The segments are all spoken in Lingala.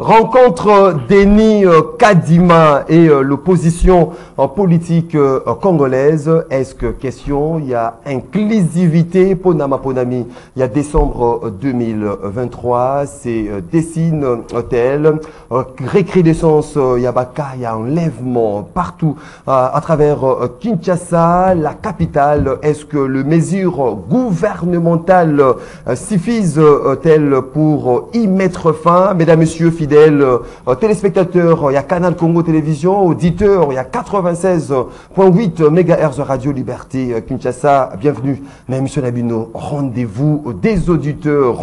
Rencontre Denis Kadima et l'opposition politique congolaise. Est-ce que question, il y a inclusivité pour Namaponami? Il y a décembre 2023, c'est dessine tel, recrudescence, il y a enlèvement partout à travers Kinshasa, la capitale. Est-ce que les mesures gouvernementales suffisent-elles pour y mettre fin? Mesdames, Messieurs, fidèles téléspectateurs, il y a Canal Congo Télévision, auditeurs, il y a 96.8 MHz Radio Liberté Kinshasa. Bienvenue dans l'émission Nabino. Rendez-vous des auditeurs,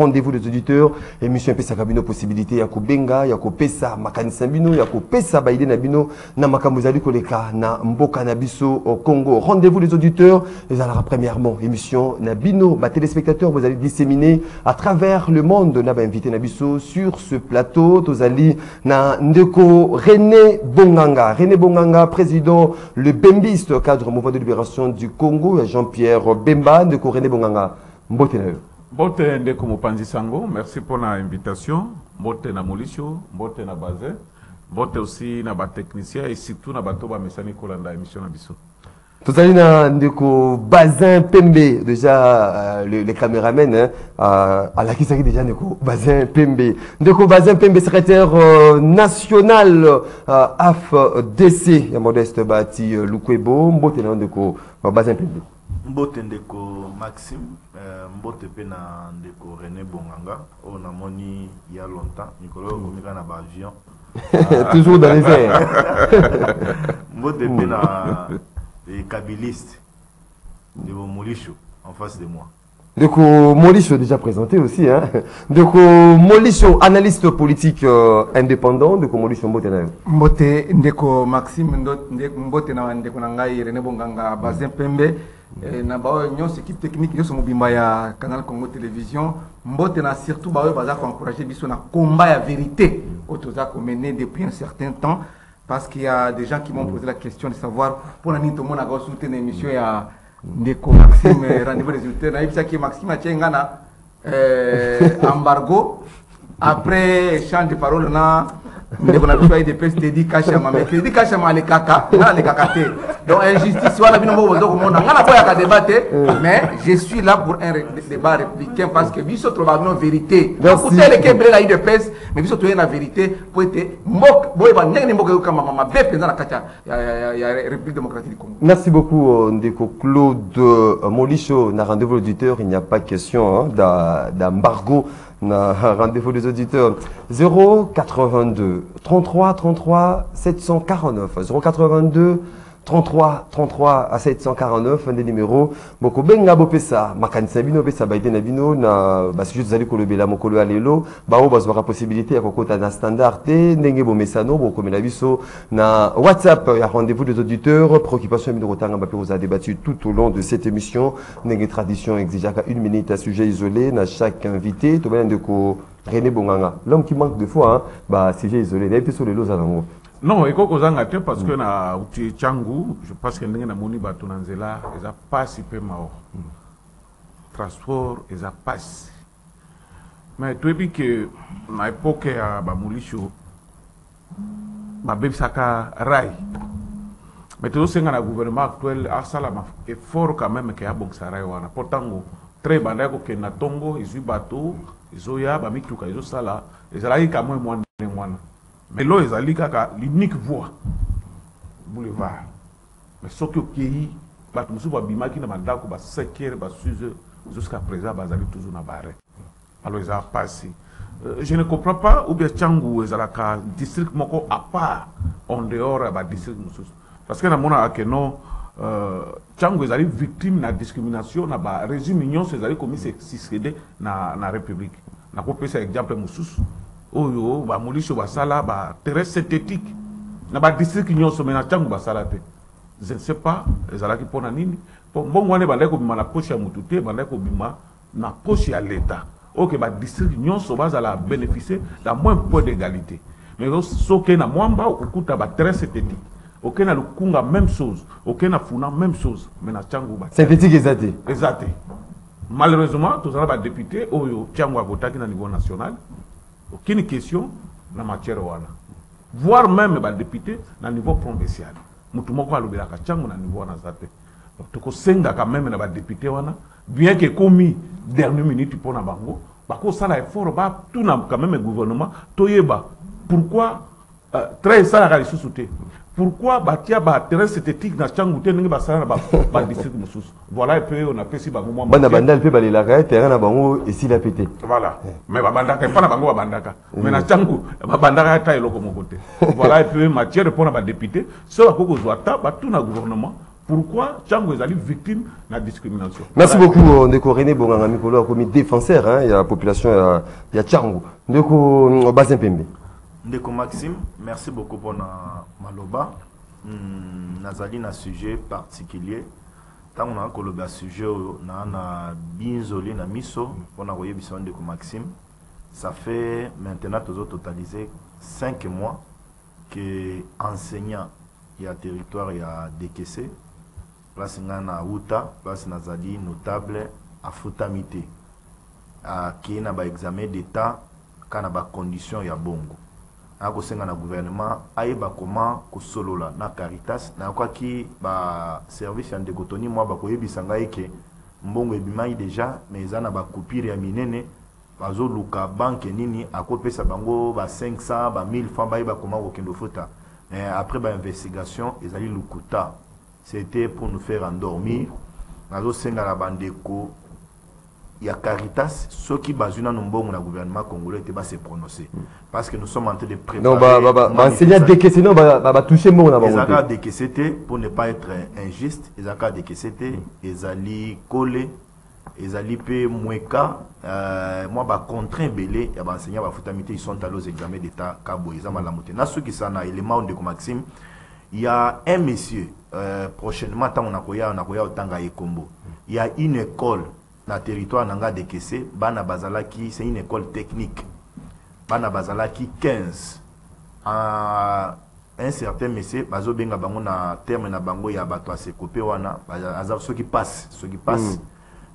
émission Pesa Kabino possibilité, ya Benga, ya Pesa Makanisa Bino, ya Pesa Baïde Nabino, na Makamuzali Koleka, na Mboka Nabiso au Congo. Rendez-vous des auditeurs, et alors premièrement, émission Nabino, ma téléspectateurs, vous allez disséminer à travers le monde, n'a invité Nabiso sur ce plateau. Tozali na ndeko René Bonganga, président le Bembiste, cadre mouvement de libération du Congo, Jean-Pierre Bemba, ndeko René Bonganga. Mbote na yo. Mbote ndeko Mopanzi Sango, merci pour l'invitation. Mbote na Molisho, mbote na Bazin, mbote aussi na ba technicien et surtout na bato ba mesani kolanda émission na biso. Tozali na ndeko Bazin Pembe, déjà les caméramens, hein, à la qui déjà ndeko Bazin Pembe. Ndeko Bazin Pembe, secrétaire national AFDC, il y a Modeste Bati Lukwebo, mbote na ndeko Bazin Pembe. Mbote ndeko Maxime, mbote pe na ndeko René Bonganga, on a moni il y a longtemps, Nicolas Omika na ba avion. Toujours dans les airs. Mbote pe na les kabylistes de Molisho en face de moi. Donc Molisho déjà présenté aussi, hein. Donc Molisho, analyste politique indépendant. Donc Molisho Mbote ndeko Maxime Mbote na ndeko nangai René Bonganga Bazin Pembe na bao nyonso équipe technique nyonso mobimba ya Canal Congo Télévision. Mbote na surtout bao baza ko encourager biso na combat ya vérité otoza ko mener depuis un certain temps. Parce qu'il y a des gens qui m'ont posé la question de savoir pour l'année tout le monde a consulté une émission il y a Ndeko Maxime rendez-vous des résultats. Na ibisa ki Maxime a tiengana embargo après échange de paroles na ndeko na choix de presse dédicace ma mais dédicace ma les kaka na les kakate. Donc injustice wala bino mo bozo ko mona ngana boya ka débattre mais je suis là pour un débat républicain parce que biso probablement vérité. Écoutez les keble la de presse mais biso to la vérité pour être mbok boy ba ngene mbok ka mama be penza na kata ya République démocratique du Congo. Merci beaucoup Ndeko Claude Molisho. Na rendez-vous auditeur, il n'y a pas question d'embargo. Rendez-vous des auditeurs 082 33 33 749 082 33 33 à 749 un des numéros boko benga bopesa makanisa bino pesa baide na bino na basujet zali kolobela mokolo alelo bao bazwaka possibilité ya kokota na standard te ndenge bomesano bokomela biso na WhatsApp ya rendez-vous des auditeurs préoccupation bino kotanga ba vous a débattu tout au long de cette émission ndenge tradition exigeaka une minute à sujet isolé na chaque invité to bana ndeko René Bonganga l'homme qui manque de fois hein ba sujet isolé na episo lelo za nango. Non, il faut que parce que na uti changu, je pense que n'engue na moni bato nanzela, ils a pas si peu mort. Transport, ils a pas. Mais tu dis que na époque à Bamulisho, Babebsaka Rai. Mais tout ce que le gouvernement actuel a salama effort quand même que a bon sarai wana. Pourtant, très bandako que na Tongo, ils ont bateau, ils ont ya bamituka, ils ont sala, ils ont quand même moins. Mais là, ils ont l'unique voie boulevard. Mais ce qui est pays, ils ont 5 heures, jusqu'à présent, ils ont toujours dans barre. Alors, ils ont passé. Je ne comprends pas où bien Tchangou, ils ont un district à part, en dehors du district. Parce que dans mon avis, Tchangou, ils ont victime de la discrimination, dans le régime union, ils ont commis succéder dans la République. Je vais vous un exemple. Oyo ba Molisho basala ba terrain synthétique na ba district nyonso mena tangu basala te je ne sais pas ezalaki pona nini po mbongo wane bandeko bima na poche ya mutute bandeko bima na poche ya l'état OK ba district nyonso bazala bénéficier d'un moins point d'égalité mais soke na mwamba okuta ba terrain synthétique OK na lukunga même chose OK na funa même chose mena tangu ba synthétique exact malheureusement tous les députés oyo tangu a voté na niveau national aucune question na matière wana voire même ba député na niveau provincial mutu moko alobelaka changu na niveau wana zate toko senga quand même na ba député wana bien que commis dernière minute pour na bango bako sala effort ba tout na quand même gouvernement toyeba pourquoi très ça la sous-souté pourquoi batia ba terrain synthétique na changu te ndenge ba sala ba district mususu voilà et puis on a fait si ba moment bana bandal pe balelaka terrain na bango et s'il a pété voilà mais ba bandaka pas na bango ba bandaka mais na changu ba bandaka ta eloko moko te voilà et puis matière pour na ba député so ba koko zwata ba tout na gouvernement pourquoi Tchango est victime de la discrimination. Merci beaucoup, Ndeko René Bonganga Mikolo, comme défenseur, il y a la population, il y a Tchango. Ndeko Bazin Pembe. Ndeko Maxime, merci beaucoup pour Maloba. Nazali na sujet particulier. Tant on a un sujet, na binzoli na miso, on a voyé Ndeko Maxime. Ça fait maintenant totalisé 5 mois que enseignant il y a territoire, il y a décaissé. Place na Outa, place nazali notable à Futamité. Qui est na examen d'état, quand na ba condition ya bongo. Ako senga na gouvernement, aïba comment ko solo la na Caritas, na quoi qui ba service en décotoni moi ba koyebisanga eke mbongo ebimai déjà, mais za na ba coupure ya minene, bazo luka banque nini akopesa bango ba 500 ba 1000 francs ba comment ko kendo futa. Après l'investigation, ils allaient le Kouta. C'était pour nous faire endormir. Nous avons la bandeko. Il y a Caritas, ceux qui basent dans le gouvernement congolais ne se prononcer. Parce que nous sommes en train de préparer. Non, enseigner à décaisser, non, toucher mon avant. Ils ont décaissé pour ne pas être injuste. Ils ont décaissé, ils allaient coller. Les alipés Moueka, moi, bah, contraint belé, et bah, enseignants, bah, Futamité, ils sont allés aux examens d'état Kabo, ils ont mal la montée. Dans ceux qui sont à l'élément de Maxime, il y a un monsieur, prochainement, tant on a au Tanga et Kombo. Il y a une école dans le territoire Nanga de Kessé, Bana Bazalaki, c'est une école technique. Bana Bazalaki 15. Un certain monsieur, Bazo Benga Bango, na terme na Bango, il y a Bato Asekopé, wana, ceux qui passent,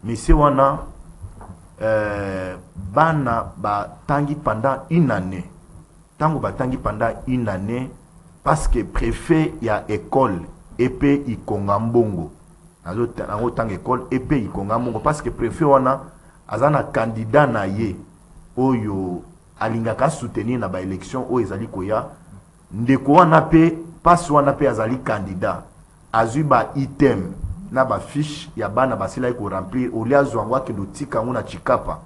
Monsieur wana bana ba tangi pendant une année. Tango ba tangi pendant une année parce que préfet ya école épée ikonga mbongo. Nazo tango école épée ikonga mbongo parce que préfet wana azana candidat na ye oyo alingaka soutenir na ba élection o ezali koya ndeko wana pe passe wana pe azali candidat azuba item na ba fiche ya bana basila ko remplir au lieu zwango ke dotika ngona chikapa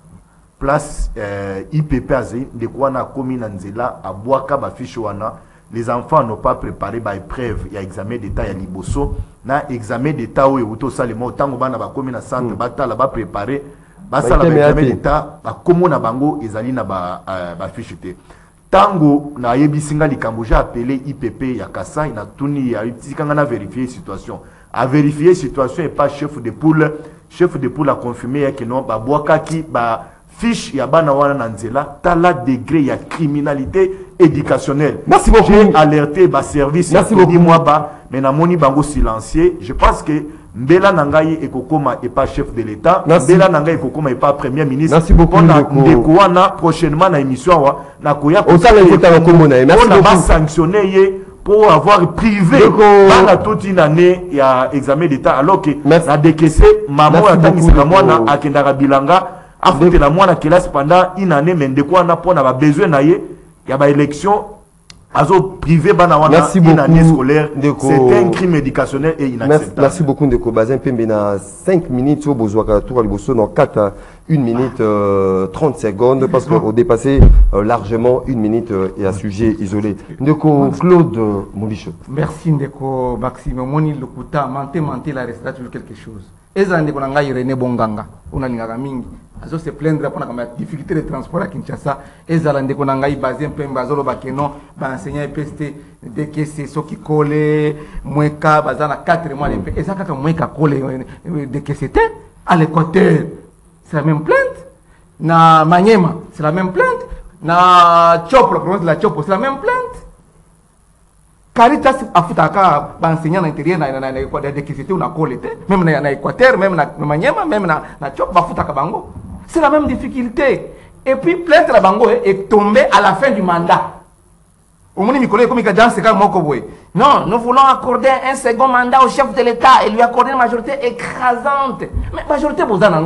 place IPP azé de quoi na komi na nzela abwaka ba fiche wana les enfants n'ont pas préparé ba épreuve ya examen d'état ya liboso na examen d'état o euto salemo tango bana ba komi na centre batala ba préparer ba sala examen d'état ba komo na bango ezali na ba fiche te tango na yebisinga likambo ja appelé IPP ya Kasai na tuni ya itikanga na vérifier situation à vérifier situation et pas chef de poule a confirmé que non ba boakaki ba fiche ya bana wana na nzela tala degré ya criminalité éducationnelle. Merci beaucoup. J'ai alerté ba service merci beaucoup moi ba mais na moni bango silencieux. Je pense que Mbela Nangayi ekokoma et pas chef de l'État. Mbela Nangayi ekokoma et pas premier ministre. Merci beaucoup. Ndeko wana prochainement na émission wa na koya on s'en va sanctionner pour avoir privé pendant toute une année il y a examen d'état alors que na décaissé maman atangisaka mwana akendaka bilanga afutela mwana classe pendant une année mais ndeko wana pona ba besoin na ye ya ba élection azo privé bana wana une année scolaire. C'est un crime éducationnel et inacceptable. Merci beaucoup Ndeko Bazin Pembe na 5 minutes au besoin tour liboso dans 4 1 minute 30 secondes parce qu'on dépassé largement 1 minute et à sujet isolé. Ndeko Claude Moulicho. Merci Ndeko Maxime Moni Lokuta manté la restera toujours quelque chose. Eza Ndeko Nangayi René Bonganga on a lingaka mingi azo se plaindre pour la difficulté de transport à Kinshasa. Eza Ndeko Nangayi Bazin Pembe azolo bakeno ba enseignant EPST dès que c'est ce qui colle mweka bazana 4 mois de eza kaka mweka colle dès que c'était à l'équateur. C'est la même plainte. Na Maniema, c'est la même plainte. Na Chopo, la province de la Chopo, c'est la même plainte. Caritas a fait un enseignant à l'intérieur de qui c'était une qualité. Même na Équateur, même na Maniema, même na Chopo, a fait un Bango. C'est la même difficulté. Et puis, plainte la Bango est tombée à la fin du mandat. Non, nous voulons accorder un second mandat au chef de l'État et lui accorder une majorité écrasante. Mais majorité, vous en avez la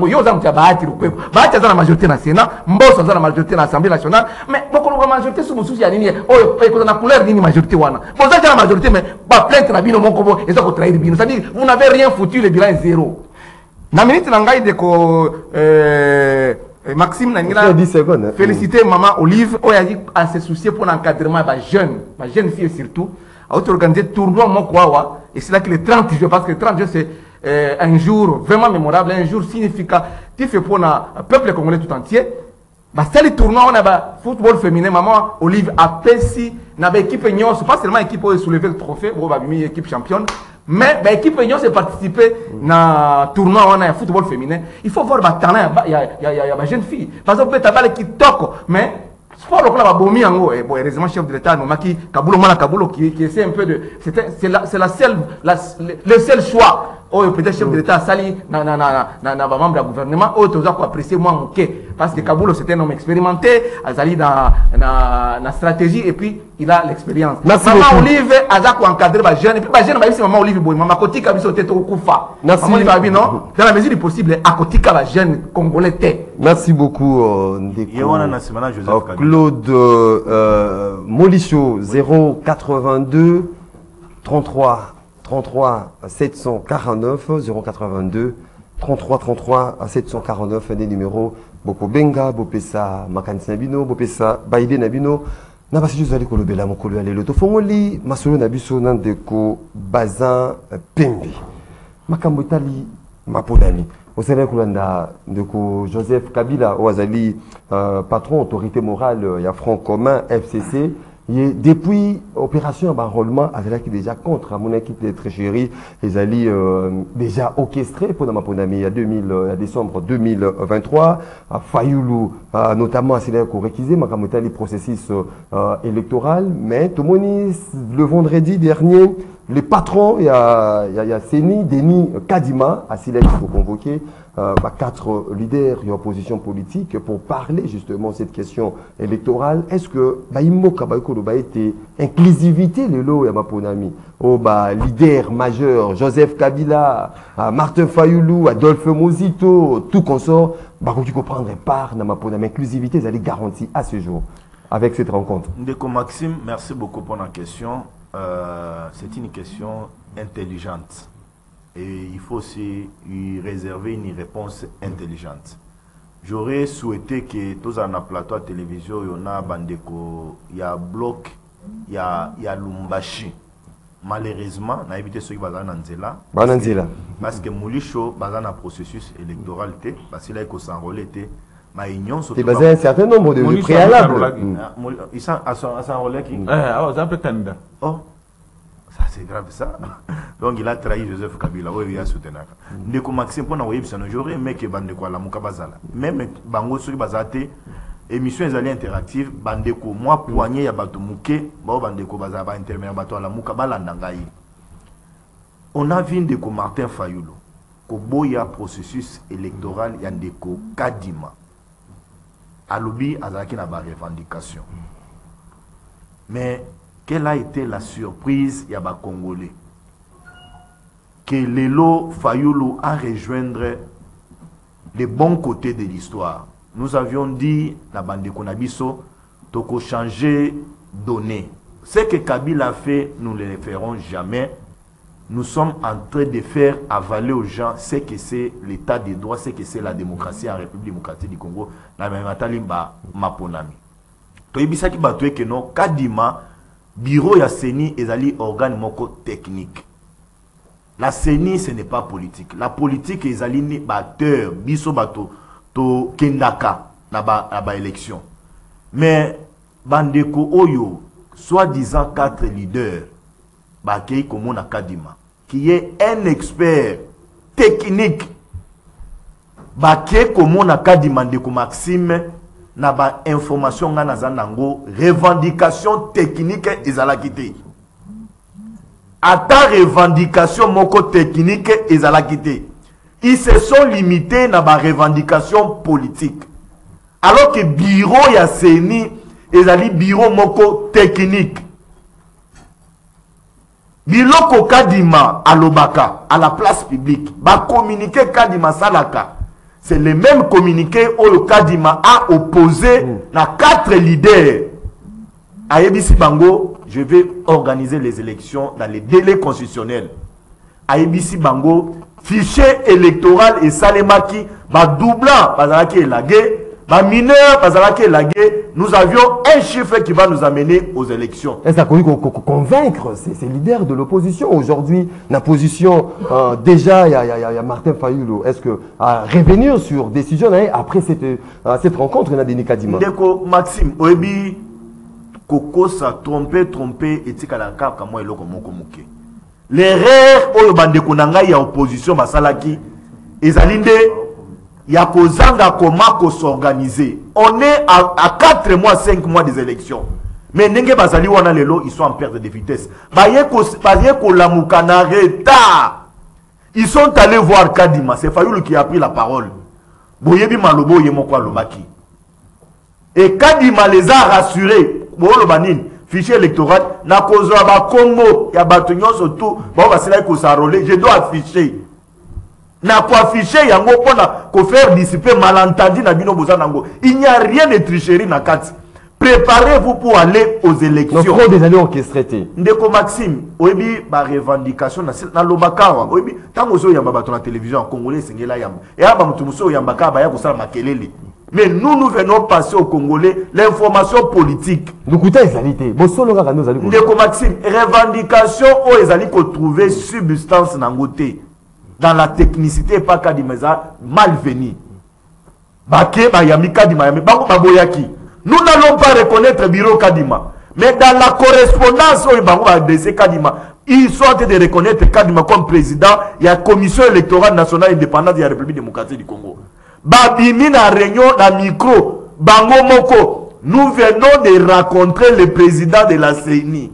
majorité dans le Sénat, vous avez la majorité dans l'Assemblée nationale, mais vous avez la majorité sous mon souci, vous avez la couleur d'une majorité. Vous avez la majorité, mais plainte la bino monkobo et ça vous trahir bino. C'est-à-dire, vous n'avez rien foutu, le bilan est zéro. Na minute nangai de ko Maxime Nangila féliciter maman Olive qui a dit à se soucier pour l'encadrement des jeunes filles surtout, à organiser tournoi Mokwawa et c'est là que les 30 jours, parce que les 30 jours c'est un jour vraiment mémorable, un jour significatif pour le peuple congolais tout entier. C'est le tournoi on a football féminin, maman Olive a pessi na équipe union, pas seulement équipe pour soulever le trophée, bon bah équipe championne. Mais l'équipe union s'est participé dans le tournoi on a football féminin. Il faut voir le talent, il y a des jeunes filles. Par exemple, tu as qui toque, mais sport là va bomi en haut. Et bon, heureusement chef de l'État, Nomaki Kabulo Mana Kabulo qui essaie un peu de, c'est le seul choix. Oh, peut-être chef de l'État sali na membre du gouvernement. Oh, tu as apprécié moi mon parce que Kabulo c'est un homme expérimenté, Azali dans la stratégie et puis il a l'expérience. Maman Olive Azak ou encadrer les jeunes et puis les jeunes va ici maman Olive boy maman Kotika biso tete au Koufa. Maman Olive abi non dans la mesure du possible à Kotika la jeune congolais té. Merci beaucoup Claude Molicho 082 33 749 082 33 749 des numéros Boko Benga Bopesa Makanisi Nabino Bopesa Baïde Nabino na basi jozali kolobela mokolo ya lelo tofongoli masolo na biso na ndeko Bazin Pembe makambo etali maponami osala kolanda ndeko Joseph Kabila oazali patron autorité morale ya Front commun FCC. Et depuis l'opération d'enrôlement, avec déjà contre mon équipe de Tréchérie, ils allaient déjà orchestré pour ma pandémie à décembre 2023, à Fayoulou, notamment à Sénégal réquisé, ma le processus électoral, mais tout le monde, le vendredi dernier, les patrons, il y a Séni, Denis Kadima, à Sénégal, il faut convoquer 4 leaders et opposition politique pour parler justement de cette question électorale. Est-ce que inclusivité le lot et ma ponami au leader majeur Joseph Kabila, Martin Fayoulou, Adolphe Mozito, tout consort, qui prendrait part dans ma ponami inclusivité, elle est garantie à ce jour avec cette rencontre. Ndeko Maxime, merci beaucoup pour la question. C'est une question intelligente. Et il faut aussi y réserver une réponse intelligente. J'aurais souhaité que tous en plateau à télévision, il y a Bandeko, il y a Bloc, il y a Lumbashi. Malheureusement, on a évité ceux qui sont dans Nzela. Parce que Moulicho, dans un processus électoral, parce qu'il a s'enrôler. C'est basé un certain nombre de préalables. Ils sont s'enrôler qui? Oh. Ça c'est grave ça. Donc il a trahi Joseph Kabila. Oui, il a soutenu. Ndeko Maxime pour n'envoyer ça. J'aurais aimé que Bandeko la Mouka Bazala. Même Bango sur Bazate, émission les alliés interactive. Bandeko moi poignet ya bato Mouké. Bandeko Bazala intermédiaire bato la Mouka Balandangaï. On a vu Ndeko Martin Fayoulou. Koboya processus électoral Yandeko Kadima. Alobi Azaki na ba revendication. Mais quelle a été la surprise Yaba Congolais que Lelo Fayoulou a rejoindre les bons côtés de l'histoire. Nous avions dit la bande Konabiso toko changer données. Ce que Kabila a fait, nous ne le ferons jamais. Nous sommes en train de faire avaler aux gens ce que c'est l'état des droits, ce que c'est la démocratie en République démocratique du Congo. La même Matalimba Maponami. Toibisa ki batoué que non Kadima bureau ya CENI ezali organe moko technique. La CENI ce n'est pas politique. La politique ezali ni batteur biso bato to kendaka na ba élection. Mais bandeko oyo soi-disant 4 leaders bakei komona Kadima qui est un expert technique bakei komona Kadima ndeko Maxime na ba information nga nazanango revendication technique ezalakité. Ata revendication moko technique ezalakité. Ils se sont limités na ba revendication politique. Alors que bureau ya CENI ezali bureau moko technique. biloko Kadima à l'Obaka, à la place publique, va communiquer Kadima Salaka. C'est le même communiqué où Kadima a opposé na 4 leaders. À Ebisi Bango, je vais organiser les élections dans les délais constitutionnels. À Ebisi Bango, fichier électoral et Salemaki, va doublant, bazalaki élagué, va mineur, bazalaki élagué. Nous avions un chiffre qui va nous amener aux élections. Est-ce qu'on peut convaincre ces leaders de l'opposition aujourd'hui, la position, déjà, il y a Martin Fayulu, est-ce que à revenir sur décision après cette rencontre, il y a des Kadima? Maxime, Oebi, Koko sa trompé, et Tikalaka, comme moi, il y l'erreur au bande konanga ya opposition masalaki ezalinde ya kozanga comment ko s'organiser. On est à 4 mois 5 mois des élections, mais ndenge bazali wana lelo ils sont en perte de vitesse. Baye ko lamuka na retard. Ils sont allés voir Kadima, c'est Fayulu qui a pris la parole. Boyebi malobo yemoko alobaki, et Kadima les a rassurés. Bolo banine fichier électoral na kozwa ba Congo ya batunyo surtout ba basila ko s'enrôler, je dois afficher na ko afficher yango pona ko faire dissiper malentendu na bino bozanango. Il n'y a rien de tricherie na kati. Préparez-vous pour aller aux élections. Donc trop des années orchestrées. Ndeko Maxime, oyebi ba revendication na lobakawa. Oyebi tango so yamba bato na télévision congolais singela yamba. Et aba mutu muso yamba ka ba ya ko sala makelele. Mais nous venons passer aux Congolais l'information politique. Nous coûtons les alités. Ndeko Maxime, revendication où ils allaient trouver substance nangote dans la technicité pas Kadimeza malvenu. Baké bayami Kadima yami bango baboyaki. Nous n'allons pas reconnaître bureau Kadima, mais dans la correspondance où bango adressé Kadima, ils sont en train de reconnaître Kadima comme président. Il y a commission électorale nationale indépendante de la République démocratique du Congo. Babimi na réunion na micro bango moko, nous venons de rencontrer le président de la CENI.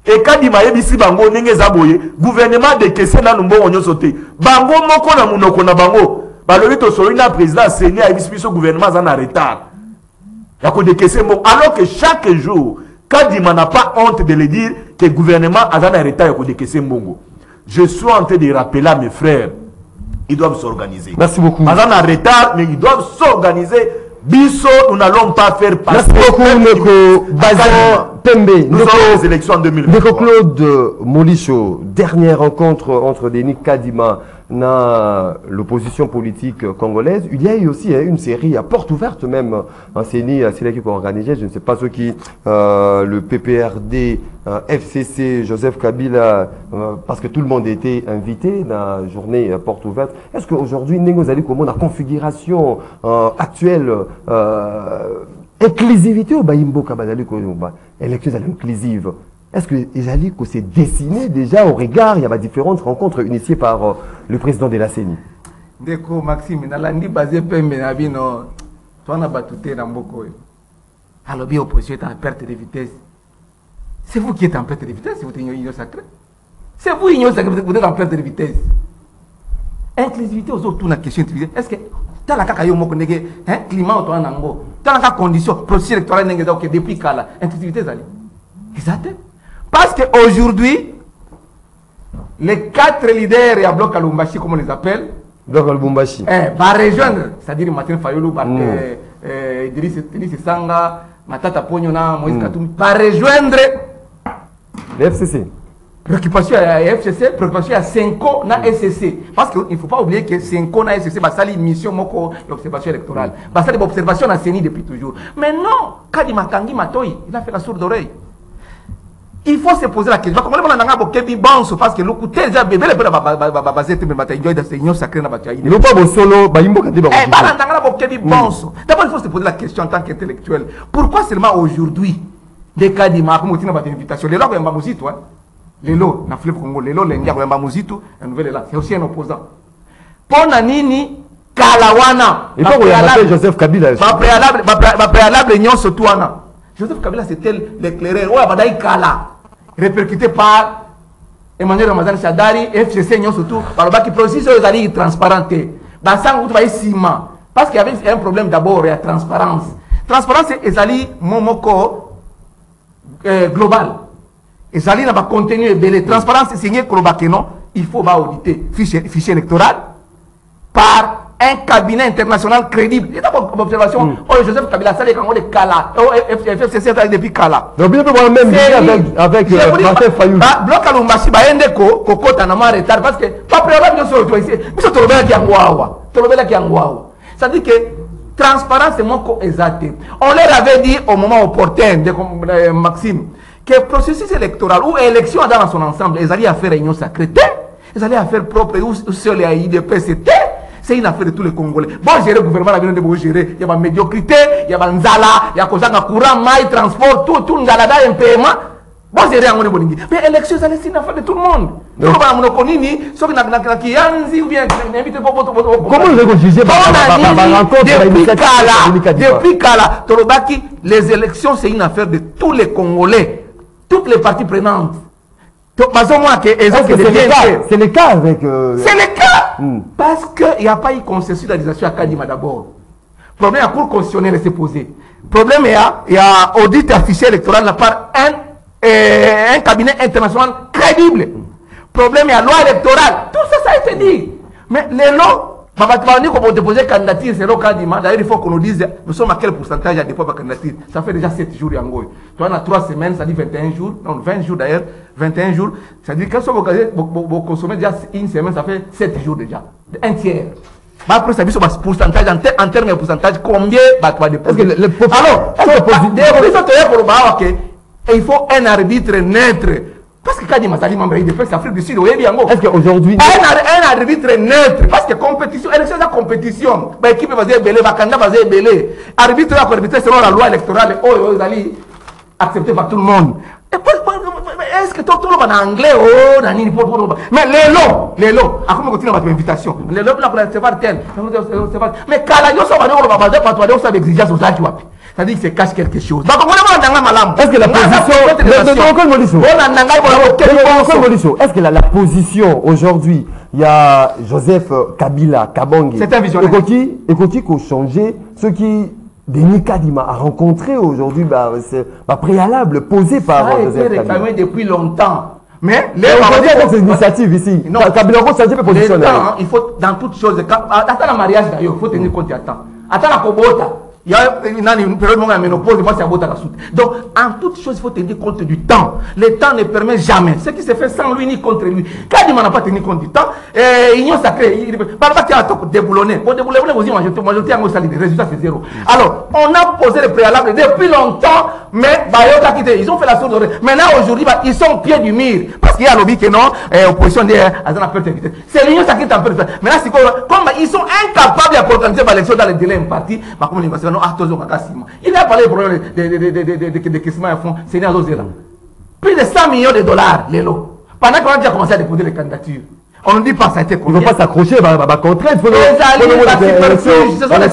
Et Kadima yebisi bango nenge zaboye gouvernement de kese na numbo onyo sote bango moko na munoko na bango balobi to solo na président CENI yebisi biso gouvernement za na retard ya ko de kese mo, alors que chaque jour Kadima n'a pas honte de le dire que gouvernement a na retard ya ko de kese mbongo. Je suis en train de rappeler à mes frères, ils doivent s'organiser. Merci beaucoup. Ils sont en retard, mais ils doivent s'organiser. Bisso, nous n'allons pas faire passer. Merci beaucoup, Neko Bazin Pembe. Nous aurons les élections en 2023. Neko Claude Molicho, dernière rencontre entre Denis Kadima et l'opposition politique congolaise. Il y a eu aussi une série à porte ouverte même. C'est là qui organisé, je ne sais pas ce qui, le PPRD, FCC, Joseph Kabila, parce que tout le monde était invité dans la journée porte ouverte. Est-ce qu'aujourd'hui, nous allons comment la configuration actuelle inclusivité au Baïmbo Kabadali élections inclusives? Est-ce que Ezali s'est dessiné déjà au regard, il y a différentes rencontres initiées par le président de la CENI? Ndeko Maxime, nalandi basé pembe na bino, toi na batute na mboko. Alors bien opposition est en perte de vitesse. C'est vous qui êtes en perte de vitesse, vous êtes union sacrée. C'est vous union sacrée, vous êtes en perte de vitesse. Inclusivité aux autres, la question est-ce que t'as la cacaille au moko nege, climat au nango, t'as la condition, processus électoral nege donc depuis kala, inclusivité zali. Exact. Parce qu'aujourd'hui, les 4 leaders et à bloc Alumbashi, comme on les appelle, bloc Alumbashi, va rejoindre, c'est-à-dire Martin Fayulu, Idriss Sanga, Matata Ponyona, Moïse Katumbi, va rejoindre le FCC. Préoccupation à FCC, préoccupation à Senko na SCC. Parce qu'il ne faut pas oublier que Senko na SCC, c'est une mission d'observation électorale. C'est une observation à CENI depuis toujours. Mais non, Kadima Kangi Matoyi, il a fait la sourde oreille. Il faut se poser la question. Comment on a un bon parce que le coup déjà bébé le basé te bataille de union sacrée na bataille. Il pas bon solo baimbo quand d'abord il faut se poser la question en tant qu'intellectuel. Pourquoi seulement aujourd'hui des cas d'ima comme tu n'as pas d'invitation les lois mbamouzi toi. Les lots na flip Congo les lots les ndia mbamouzi tout un nouvel là c'est aussi un opposant. Pona nini Kalawana. Il faut regarder Joseph Kabila. Ma préalable union surtout ana. Joseph Kabila c'était l'éclaireur. Ouais badaï Kala. Répercuté par Emmanuel Ramazan Chadari, FCC, surtout, par le bas qui processus aux alliés transparentés. Dans ça, vous voyez ciment. Parce qu'il y avait un problème d'abord, il y a transparence. Transparence, c'est les alliés momoko global. Et ça n'a pas contenu et transparence, c'est signé que non, il faut auditer fichier électoral par un cabinet international crédible. Il y a une observation. Oh, Joseph Kabila, ça, on est Kala. Oh, FCC, depuis Kala. Donc, bien même avec Martin Fayoulou. Bloc à l'Umbashi, Koko, Tanama, retard, parce que, pas préalable de se retrouver ici. Mais c'est Torobela qui est en ça dit que transparence, c'est mon co-exact. On leur avait dit au moment opportun, de Maxime, que le processus électoral ou élection dans son ensemble, ils allaient faire réunion sacrée, ils allaient faire propre ou sur les IDP, c'est une affaire de tous les Congolais. Bon, gérer le gouvernement, la de gérer. Il y a la médiocrité, il y a la nzala, il y a le courant, maille, transport, tout nzalada, un paiement. Bon, gérer en Boningi. Mais l'élection, c'est une affaire de tout le monde. Comment vous avez jugé depuis Kala, Torobaki, les élections, c'est une affaire de tous les Congolais, toutes les parties prenantes. C'est le cas avec. C'est le cas parce qu'il n'y a pas eu consensualisation à Kadima d'abord. Problème à cour constitutionnelle s'est posé. Problème il y a audit affiché électoral de la part un cabinet international crédible. Problème il y a loi électorale. Tout ça, ça a été dit. Mais les lots. Quand on déposer candidature, c'est le cas d'Ima. D'ailleurs, il faut qu'on nous dise, nous sommes à quel pourcentage à dépôt de candidature. Ça fait déjà 7 jours en Angola. Tu en as 3 semaines, ça dit 21 jours. Non, 20 jours d'ailleurs. 21 jours. Ça dit que quand vous consommez déjà une semaine, ça fait 7 jours déjà. Un tiers. Après, ça dit sur le pourcentage, en termes de pourcentage, combien tu vas déposer. Alors, il faut un arbitre neutre. Parce que quand il m'a dit membre de l'Afrique du Sud, est-ce qu'aujourd'hui un arbitre neutre, parce que compétition, élection c'est compétition, l'équipe va être belé, le candidat va être belé, arbitre va arbitrer selon la loi électorale, vous allez accepter par tout le monde. Est-ce que tout le monde en anglais, mais les lots, à quoi continue votre invitation, les lots, c'est pas tel, mais quand la nation va dire, on va exigence aux gens. C'est-à-dire que c'est cache quelque chose. Est-ce que la position, est-ce que la position aujourd'hui, il y a Joseph Kabila, Kabongi, c'est un visionnaire. Ekoti qui a changé, ce qui Denis Kadima a rencontré aujourd'hui, c'est préalable posé par Joseph Kabila. Ça a été depuis longtemps. Mais les initiatives ici. Non, Kabila a changé de position. Il faut dans toutes choses. Attends le mariage d'ailleurs, il faut tenir compte. Attends la Kobota. Il y a une période de ménopause, moi c'est à Bota la soute. Donc, en toute chose, il faut tenir compte du temps. Le temps ne permet jamais. Ce qui se fait sans lui ni contre lui. Quand il n'a pas tenu compte du temps, il y a sacré. Par rapport à déboulonner. Pour déboulonner, vous dites, majorité en salé. Le résultat, c'est zéro. Alors, on a posé le préalable depuis longtemps, mais ils ont fait la sourde. Maintenant, aujourd'hui, ils sont au pied du mur. Parce qu'il y a lobby qui non, opposition dit, c'est l'union sacrée qui est en perte. Maintenant, comme ils sont incapables d'organiser l'élection dans les délais impartis, il a parlé des problèmes de questions à fond, c'est plus de 100 millions de dollars, les lots. Pendant qu'on a déjà commencé à déposer les candidatures, on ne dit pas ça a été il ne faut pas s'accrocher à contrainte. Ce sont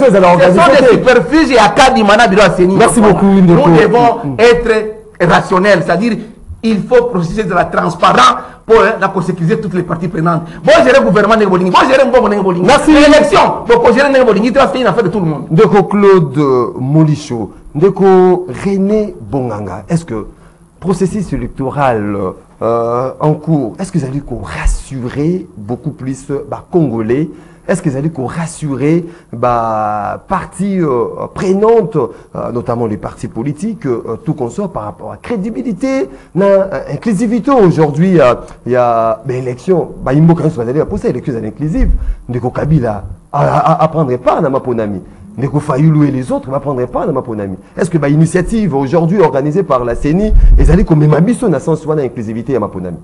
des superfuges et à Kadimana Biro Asseni. Merci beaucoup. Nous devons être rationnels, c'est-à-dire il faut procéder de la transparence pour la sécuriser toutes les parties prenantes. Bon, gérer le gouvernement de Bolingi, bon, gérer le gouvernement de Bolingi. Merci. L'élection, pour gérer le Bolingi, c'est une affaire de tout le monde. Ndeko Claude Molicho, Ndeko René Bonganga, est-ce que le processus électoral en cours, est-ce que vous allez rassurer beaucoup plus les Congolais? Est-ce que vous allez rassurer parties prenantes, notamment les partis politiques, tout qu'on soit par rapport à la crédibilité, l'inclusivité? Aujourd'hui, il y a l'élection, il faut que vous allez poser l'élection inclusive. Ndeko Kabila apprendrait pas dans ma ponami. Ndeko Fayoulou et les autres ne m'apprendraient pas dans ma ponami. Est-ce que l'initiative aujourd'hui organisée par la CENI, ils allaient comme ma mission dans sens d'inclusivité à ma ponami?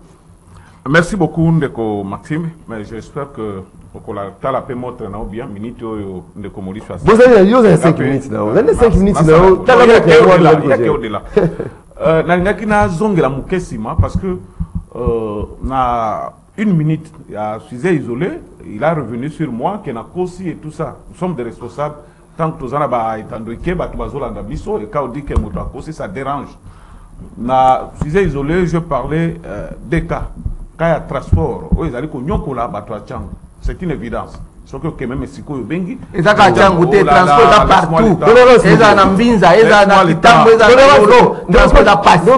Merci beaucoup, Ndeko Maxime, mais j'espère que tu as la paix montre bien, minute Ndeko Molicho. Vous avez 5 minutes là. Vous avez 5 minutes là. Il y a au-delà. Nangakina zongela mukesima parce que na une minute, il y a sujet isolé, il a revenu sur moi, qui n'a qu'aussi et tout ça. Nous sommes des responsables. Tant que tout ça n'a été entendu, et quand on dit que ça dérange. Na sujet isolé, je parlais des cas. Quand il y a transport, c'est une évidence. ce que même sikoyo bengi eza ka changu te transport da partout eza na mbinza eza na kitambo eza transport da passe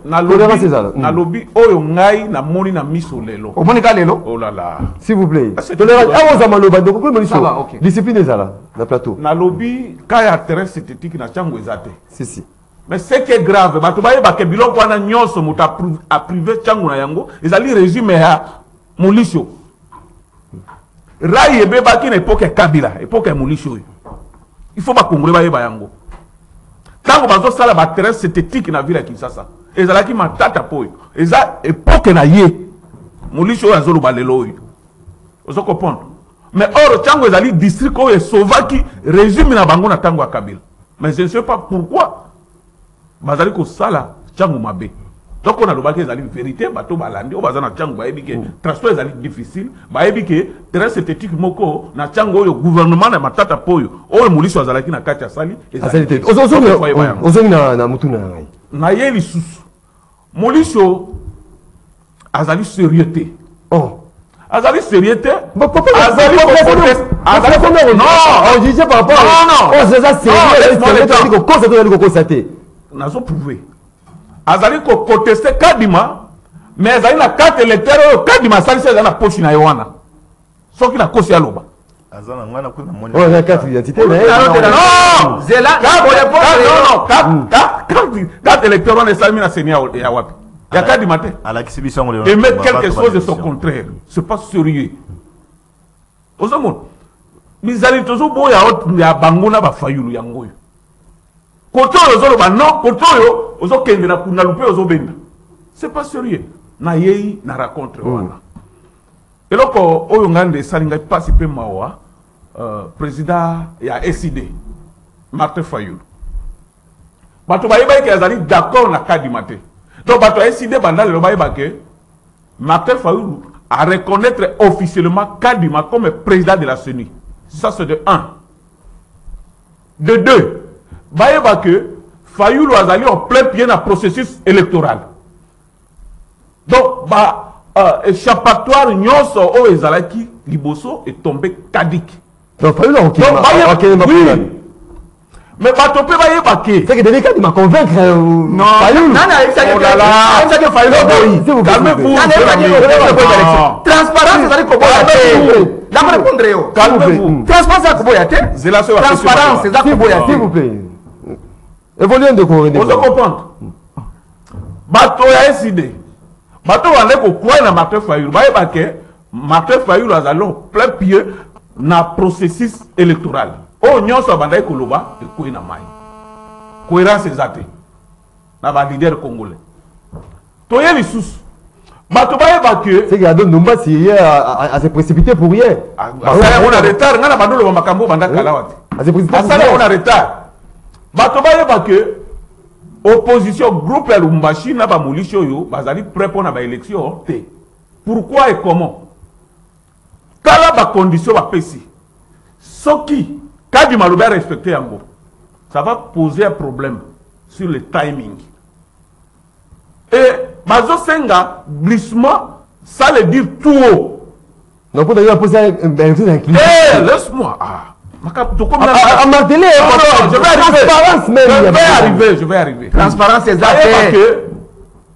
na lobi oyo ngai na moni na miso lelo omoni ka lelo oh là là s'il vous plaît tolérance awo za maloba donc ko moniso discipline ezala na plateau na lobi kaya terrain synthétique na changu ezate si mais ce qui est grave bato bayeba ke biloko wana nyonso moto a privé changu na yango ezali régime ya molisho rai ebebaki na époque ya Kabila époque ya molisho il faut bakongole bayeba yango tango bazosala baterrain synthétique na ville ya Kinshasa ezalaki matata poyo eza époque na ye molisho oyo azoloba lelo oyo ozo comprendre mais or tango ezali district oyo esovaki régime na bango na tango ya Kabila mais je ne sais pas pourquoi bazali kosala tango mabe donc on a le ezali vérité bato balandi o bazana tango bayebi ke transport ezali difficile bayebi ke terrain synthétique moko na tango oyo gouvernement na matata poyo oyo molisho azalaki na kati ya sali ezali ozo na mutuna ngai na ye lisusu molisho azali sérieux te azali sérieux te azali non on disait par rapport on c'est ça sérieux cause de constater nazo prouver azali ko contester Kadima mais azali na carte électeur oyo Kadima salisa na poche na yowana soki na kosi aloba azana ngana kuna moni la carte d'identité non zela carte électeur on est salmi na senia ya wapi ya Kadima te à l'exhibition et mettre quelque chose de son contraire c'est pas sérieux ozomon bizali tozo boya ya bangona ba fayulu yango koto ozo ba non koto yo ozo kende na kuna lupe ozo benda c'est pas sérieux na yei na raconte wana eloko oyo ngande salinga pasi pe mawa président ya SID Martin Fayulu bato bayeba ke azali d'accord na Kadima te donc bato ya SID bandale lo bayeba ke Martin Fayulu a reconnaître officiellement Kadima comme président de la CENI. Ça c'est de 1. De 2, bayeba que Fayulu azali en plein pied dans le processus électoral. Donc, échappatoire nyonso o ezalaki liboso est tombé caduc. Donc Fayulu ok. Oui. Mais bato pe bayeba ke. C'est que Denis Kadima convaincre non. Fayulu. Non, Fayulu. Calmez-vous. Transparence ezali koboya. D'abord répondre yo. Calmez-vous. Transparence ezali koboya te. Transparence ezali koboya te. S'il vous plaît. Évoluons de corridor. Vous comprendre. Bato ya SID. Bato wande ko croire na Martin Fayulu. Bayeba ke Martin Fayulu azali plein pied na processus électoral. Oh nyonso bandai koloba ekoyi na mai. Cohérence ezate. Na ba leader congolais. Toye lisusu. Bato bayeba ke c'est que Adon Numba si a se précipiter pour rien. Asala on a retard ngana bandolo makambo banda kalawati. Asala on a retard. Bato bayeba ke opposition groupe ya Lumbashi na ba molisho yo bazali prêt pour na ba élection te. Pourquoi et comment? Kala ba condition ba pesi. Soki Kadima Loba respecter yango. Ça va poser un problème sur le timing. Et Bazo Senga glissement ça veut dire tout haut. Donc pour d'ailleurs poser un laisse-moi. Je vais arriver. Transparence c'est ça. Que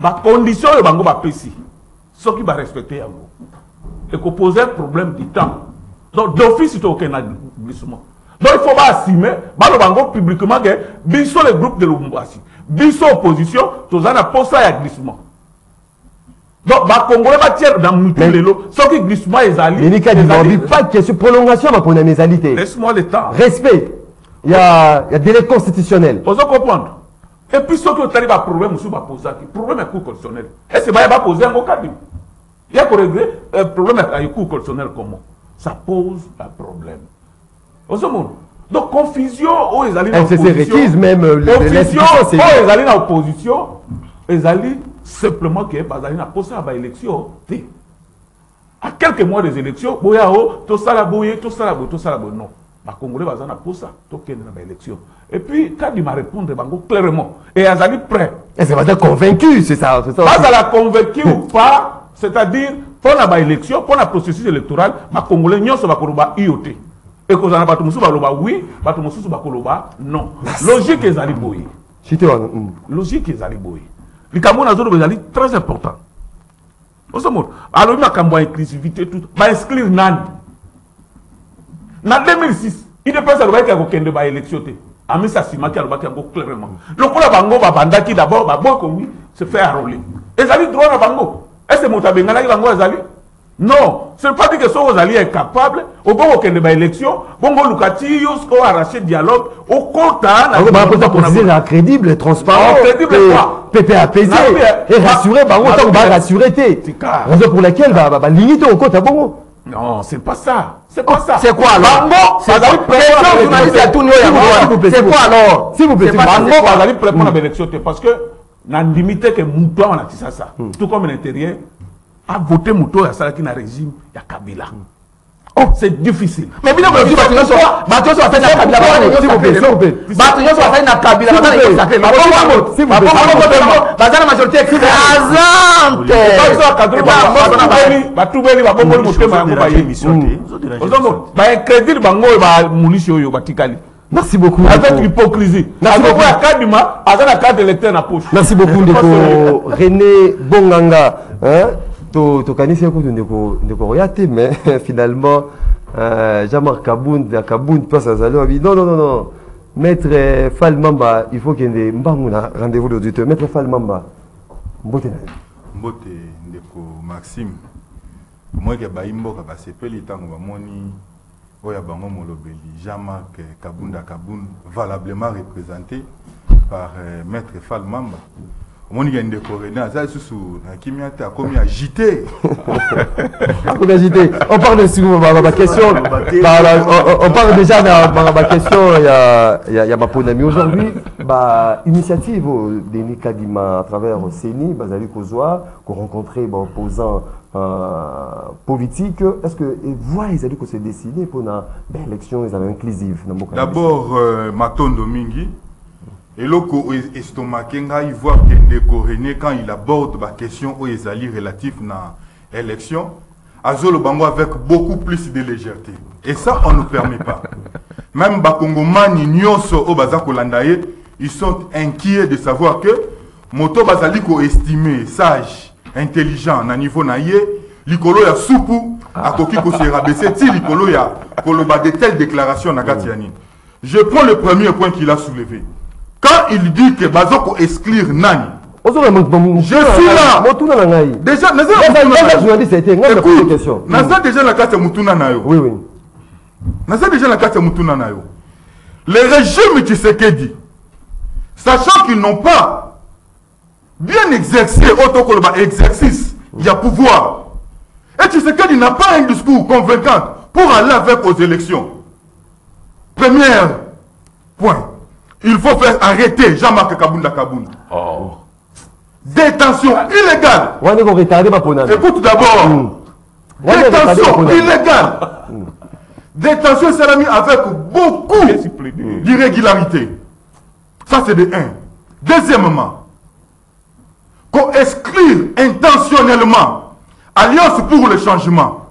ma condition de bango ba pesi. Ce qui va respecter yango. Et qu'on pose un problème du temps. Donc d'office il aucun glissement. Donc il faut pas assumer le bango publiquement que biso le groupe de Lubumbashi, biso opposition, tous en a posé à glissement. Donc ba Congolais va tirer dans mutuelo, ce qui glissement est allé. Mais il pas que ce prolongation ma pour la mésalité. Laisse-moi le temps. Respect. Il y a délai constitutionnel. Vous comprendre. Et puis ce qui arrive à problème aussi va poser qui problème est cours constitutionnel. Et c'est pas poser un cas. Il y a pour régler un problème avec cours constitutionnel comment? Ça pose un problème. Donc confusion où ils allaient dans l'opposition même confusion où ils allaient dans l'opposition ils allaient simplement que ils allaient poser à l'élection à quelques mois des élections tout ça la bouille tout ça la bouille non les Congolais ils allaient poser tout qu'il y a l'élection et puis quand il m'a répondu clairement et ils allaient prêts et c'est pas convaincu c'est ça pas à la convaincu ou pas c'est-à-dire pour la élection, pour le processus électoral, les Congolais nyonso bakoloba IOT. Et que ça n'a pas tout musu bakoloba oui, pas tout musu bakoloba non. Logique est ali boy. Logique est ali boy. Les Camerounais sont très important. Alors il y a une inclusivité tout, va exclure nan. En 2006, il ne peut pas y avoir une élection. Ami Sassima qui a clairement. Le coup la bango va banda qui d'abord va beaucoup se faire enrôler. Et ça dit droit à bango. Est-ce que Motabengana qui bango ezali? Non, ce n'est pas dit que sont alliés incapables. Au bon aucun débat élection, bongo Lukati yosko arraché dialogue au compta. C'est crédible, transparent. Crédible quoi? Pépé apaisé et rassuré. Bah on va rassurer t'es. Raison pour laquelle va limiter au compte à bongo. Non, c'est pas ça. C'est pas ça. C'est quoi alors? C'est quoi alors? S'il vous plaît, Bango va aller préparer l'élection parce que n'a limité que Mouto on a dit ça. Tout comme l'intérieur a voté Mouto à ça qui n'a régime il y a Kabila. Oh, c'est difficile. Mais bien que tu vas faire ça, Bato va faire Kabila. S'il vous plaît. Bato va faire Kabila. S'il vous plaît. Bazana majorité écrasante. Merci beaucoup. Avec l'hypocrisie. Merci beaucoup, Ndeko René Bonganga. Tu connais ce que tu mais finalement, Jean-Marc Kaboun, passe à Zalo, non. Maître Fall Mamba, il faut qu'il y ait un rendez-vous d'auditeur. Maître Fall Mamba, Mbote Ndeko Maxime, moi qui ai passé peu de temps, Oya Bango Molobeli, Jean-Marc Kabunda Kaboun, valablement représenté par Maître Fall Mamba. On a agité. On parle de ma question. On parle déjà de ma question. Il y a ma ponami aujourd'hui. Initiative Denis Kadima à travers CENI, Bazali Kozwa, qu'on rencontrait opposants politiques. Est-ce que vous avez que c'est décidé pour une élection inclusive? D'abord, Maton Domingi. Et loko estomaqué il voit que Ndeko René quand il aborde la question aux ezali relatif à l'élection, azolo bango avec beaucoup plus de légèreté. Et ça on ne permet pas. Même bakongomani nyonso o bazako landaye, ils sont inquiets de savoir que moto bazali ko estimé sage, intelligent na niveau na ye, likolo ya soupu akoki ko se rabaisser ti likolo ya koloba de telles déclarations na Gatiani. Je prends le premier point qu'il a soulevé. Quand il dit que Bazoko exclure Nani, je suis là. Déjà, Naza déjà la carte Moutuna Nayo. Oui. Naza déjà la carte Moutuna Nayo. Les régimes Tshisekedi, sachant qu'ils n'ont pas bien exercé exercice, il y a pouvoir. Et Tshisekedi n'a pas un discours convaincant pour aller avec aux élections. Premier point. Il faut faire arrêter Jean-Marc Kabunda Kaboun. Oh. Détention illégale. Écoute d'abord. Détention illégale. Détention salami avec beaucoup d'irrégularité. Ça c'est de 1. Deuxièmement, qu'on exclure intentionnellement Alliance pour le changement.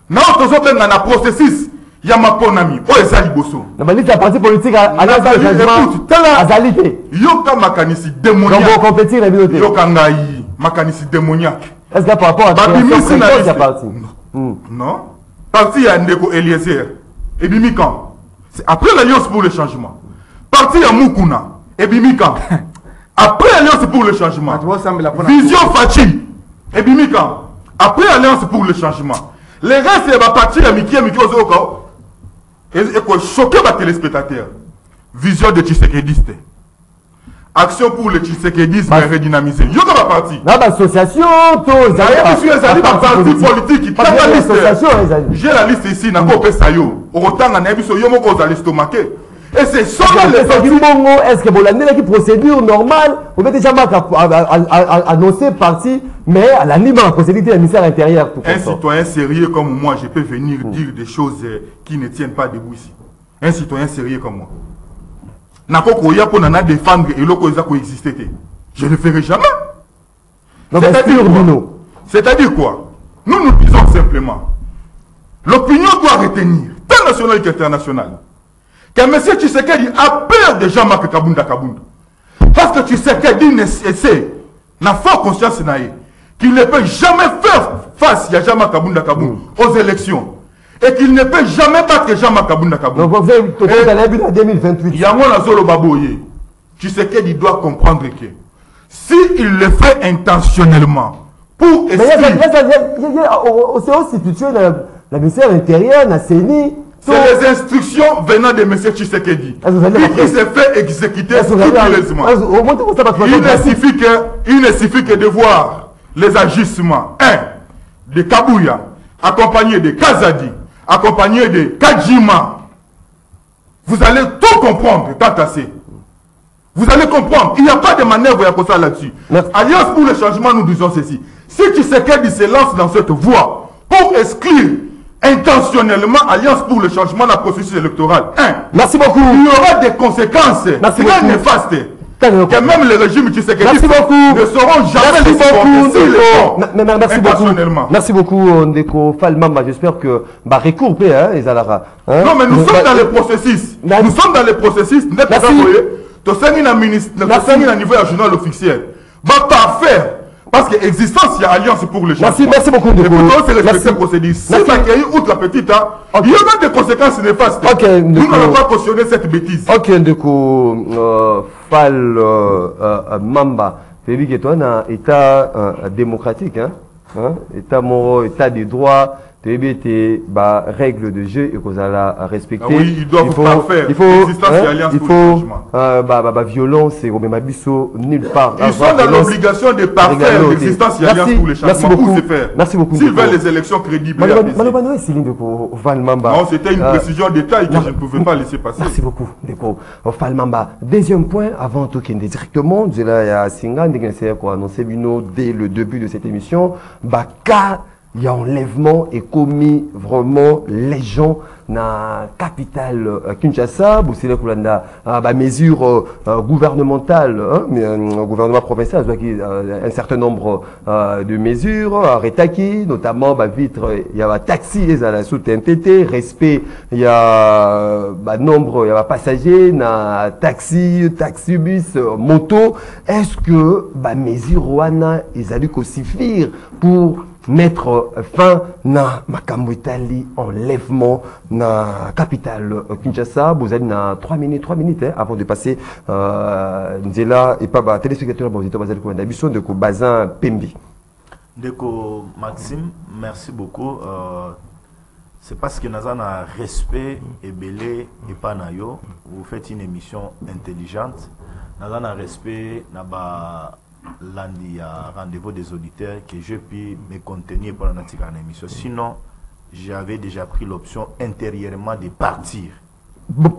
Nous avons un processus. Yamaponami, oh ezali bosso. Na balite ya parti politique alliance de changement azalité. Yoka makanisi démoniaque. Donc on compétit la bibliothèque. Yoka ngai makanisi démoniaque. Est-ce que par rapport à la parti? Non. Parti à Ndeko Eliezer et Bimikan. C'est après l'alliance pour le changement. Parti à Mukuna et Bimikan. Après l'alliance pour le changement. Vision Fachi et Bimikan. Après l'alliance pour le changement. Les restes c'est parti à Miki Ozoko. Et quoi choquer les téléspectateurs. Vision de Tshisekediste. Action pour le Tshisekedisme redynamisé. Il y a une partie. L'association, parti politique. J'ai la liste ici. Autant on a vu sur Yomo aux alistomaqués. Et c'est seulement les partis. Est-ce que vous avez une procédure normale? Vous avez déjà annoncé parti, mais à l'anime en procédure du ministère intérieur. Un citoyen sérieux comme moi, je peux venir dire des choses qui ne tiennent pas debout ici. Un citoyen sérieux comme moi. Nakokoya pour nana défendre et l'oko isa coexister. Je ne le ferai jamais. C'est-à-dire quoi? Nous nous disons simplement, l'opinion doit retenir, tant nationale qu'internationale, que M. Tshisekedi a peur de Jean-Marc Kabunda Kabunda. Parce que Tshisekedi essaie, n'a fort conscience qu'il ne peut jamais faire face à Jean-Marc Kabunda Kabunda aux élections. Et qu'il ne peut jamais battre Jean-Marc Kabunda Kabunda. Donc vous avez en 2028. Yamona Zolo Baboye, Tshisekedi doit comprendre que s'il le fait intentionnellement, pour essayer... C'est constitué la ministère intérieur, la CENI. C'est les instructions venant de M. Tshisekedi. Il s'est fait exécuter scrupuleusement. Il ne suffit que de voir les agissements. De Kabouya, accompagné de Kazadi, accompagné de Kajima. Vous allez tout comprendre, Tatassé. Vous allez comprendre. Il n'y a pas de manœuvre à ça là-dessus. Alliance pour le changement, nous disons ceci. Si Tshisekedi se lance dans cette voie pour exclure intentionnellement Alliance pour le changement de la processus électoral, merci beaucoup. Il y aura des conséquences très néfastes. Que même les régimes Tshisekedi ne seront jamais les supporter. Merci beaucoup. Merci beaucoup, Ndeko Falmamba. J'espère que recours les alara. Non, mais nous sommes dans le processus. Nous sommes dans le processus. Nous sommes à niveau du journal officiel. Va pas faire. Parce que l'existence, il y a alliance pour le changement. Merci beaucoup. Et pourtant, c'est respecter le procédé. Si ça accueillit outre la petite, il y aura des conséquences néfastes. Nous n'allons pas cautionner cette bêtise. Ok, Ndeko Fal Mamba. C'est que toi, un État démocratique, État moral, État des droits. Règles de jeu et qu'on a respecter. Oui, il doit pas faire. Il faut violence et on met nulle part. Ils sont dans l'obligation de parfaire l'existence de l'Alliance pour le changement. Merci beaucoup. S'ils veulent les élections crédibles. Non, c'était une précision de taille que je ne pouvais pas laisser passer. Merci beaucoup. Falmamba. Deuxième point, avant tout qu'il y ait directement, il y a Singa, annoncé dès le début de cette émission, il y a enlèvement et commis vraiment les gens dans la capitale Kinshasa. C'est la mesure gouvernementale, gouvernement provincial, un certain nombre de mesures, arrêtaki, notamment vitre, il y a taxi, il y a sous TNTT, respect, il y a nombre, il y a passagers, na taxi, taxibus, moto. Est-ce que mesure wana ils allaient suffire pour mettre fin na makambo itali enlèvement na capitale Kinshasa? Vous avez 3 minutes avant de passer Nzela et pas téléspectateurs vous êtes d'habitude de Bazin Pembi. Deko Maxime, merci beaucoup. C'est parce que nous avons un respect et belé et pas nayo. Vous faites une émission intelligente. Nous avons un respect lundi à rendez-vous des auditeurs que je puis me contenir pendant notre émission. Sinon, j'avais déjà pris l'option intérieurement de partir.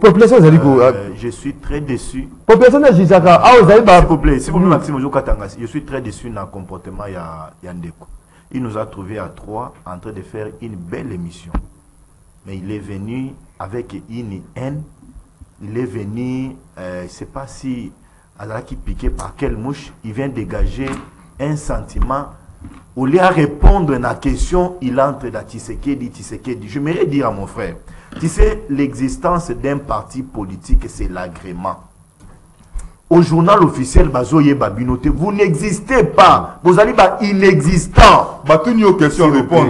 Population, je suis très déçu. Population, s'il vous plaît, Maxime, je suis très déçu dans le comportement de Yandeko. Il nous a trouvés à 3 en train de faire une belle émission. Mais il est venu avec une haine. Il est venu, je ne sais pas si alors qui piqué par quelle mouche, il vient dégager un sentiment. Au lieu de répondre à la question, il entre dans Tshisekedi. Je m'aimerais dire à mon frère, tu sais, l'existence d'un parti politique, c'est l'agrément. Au journal officiel, vous n'existez pas. Vous allez inexistant.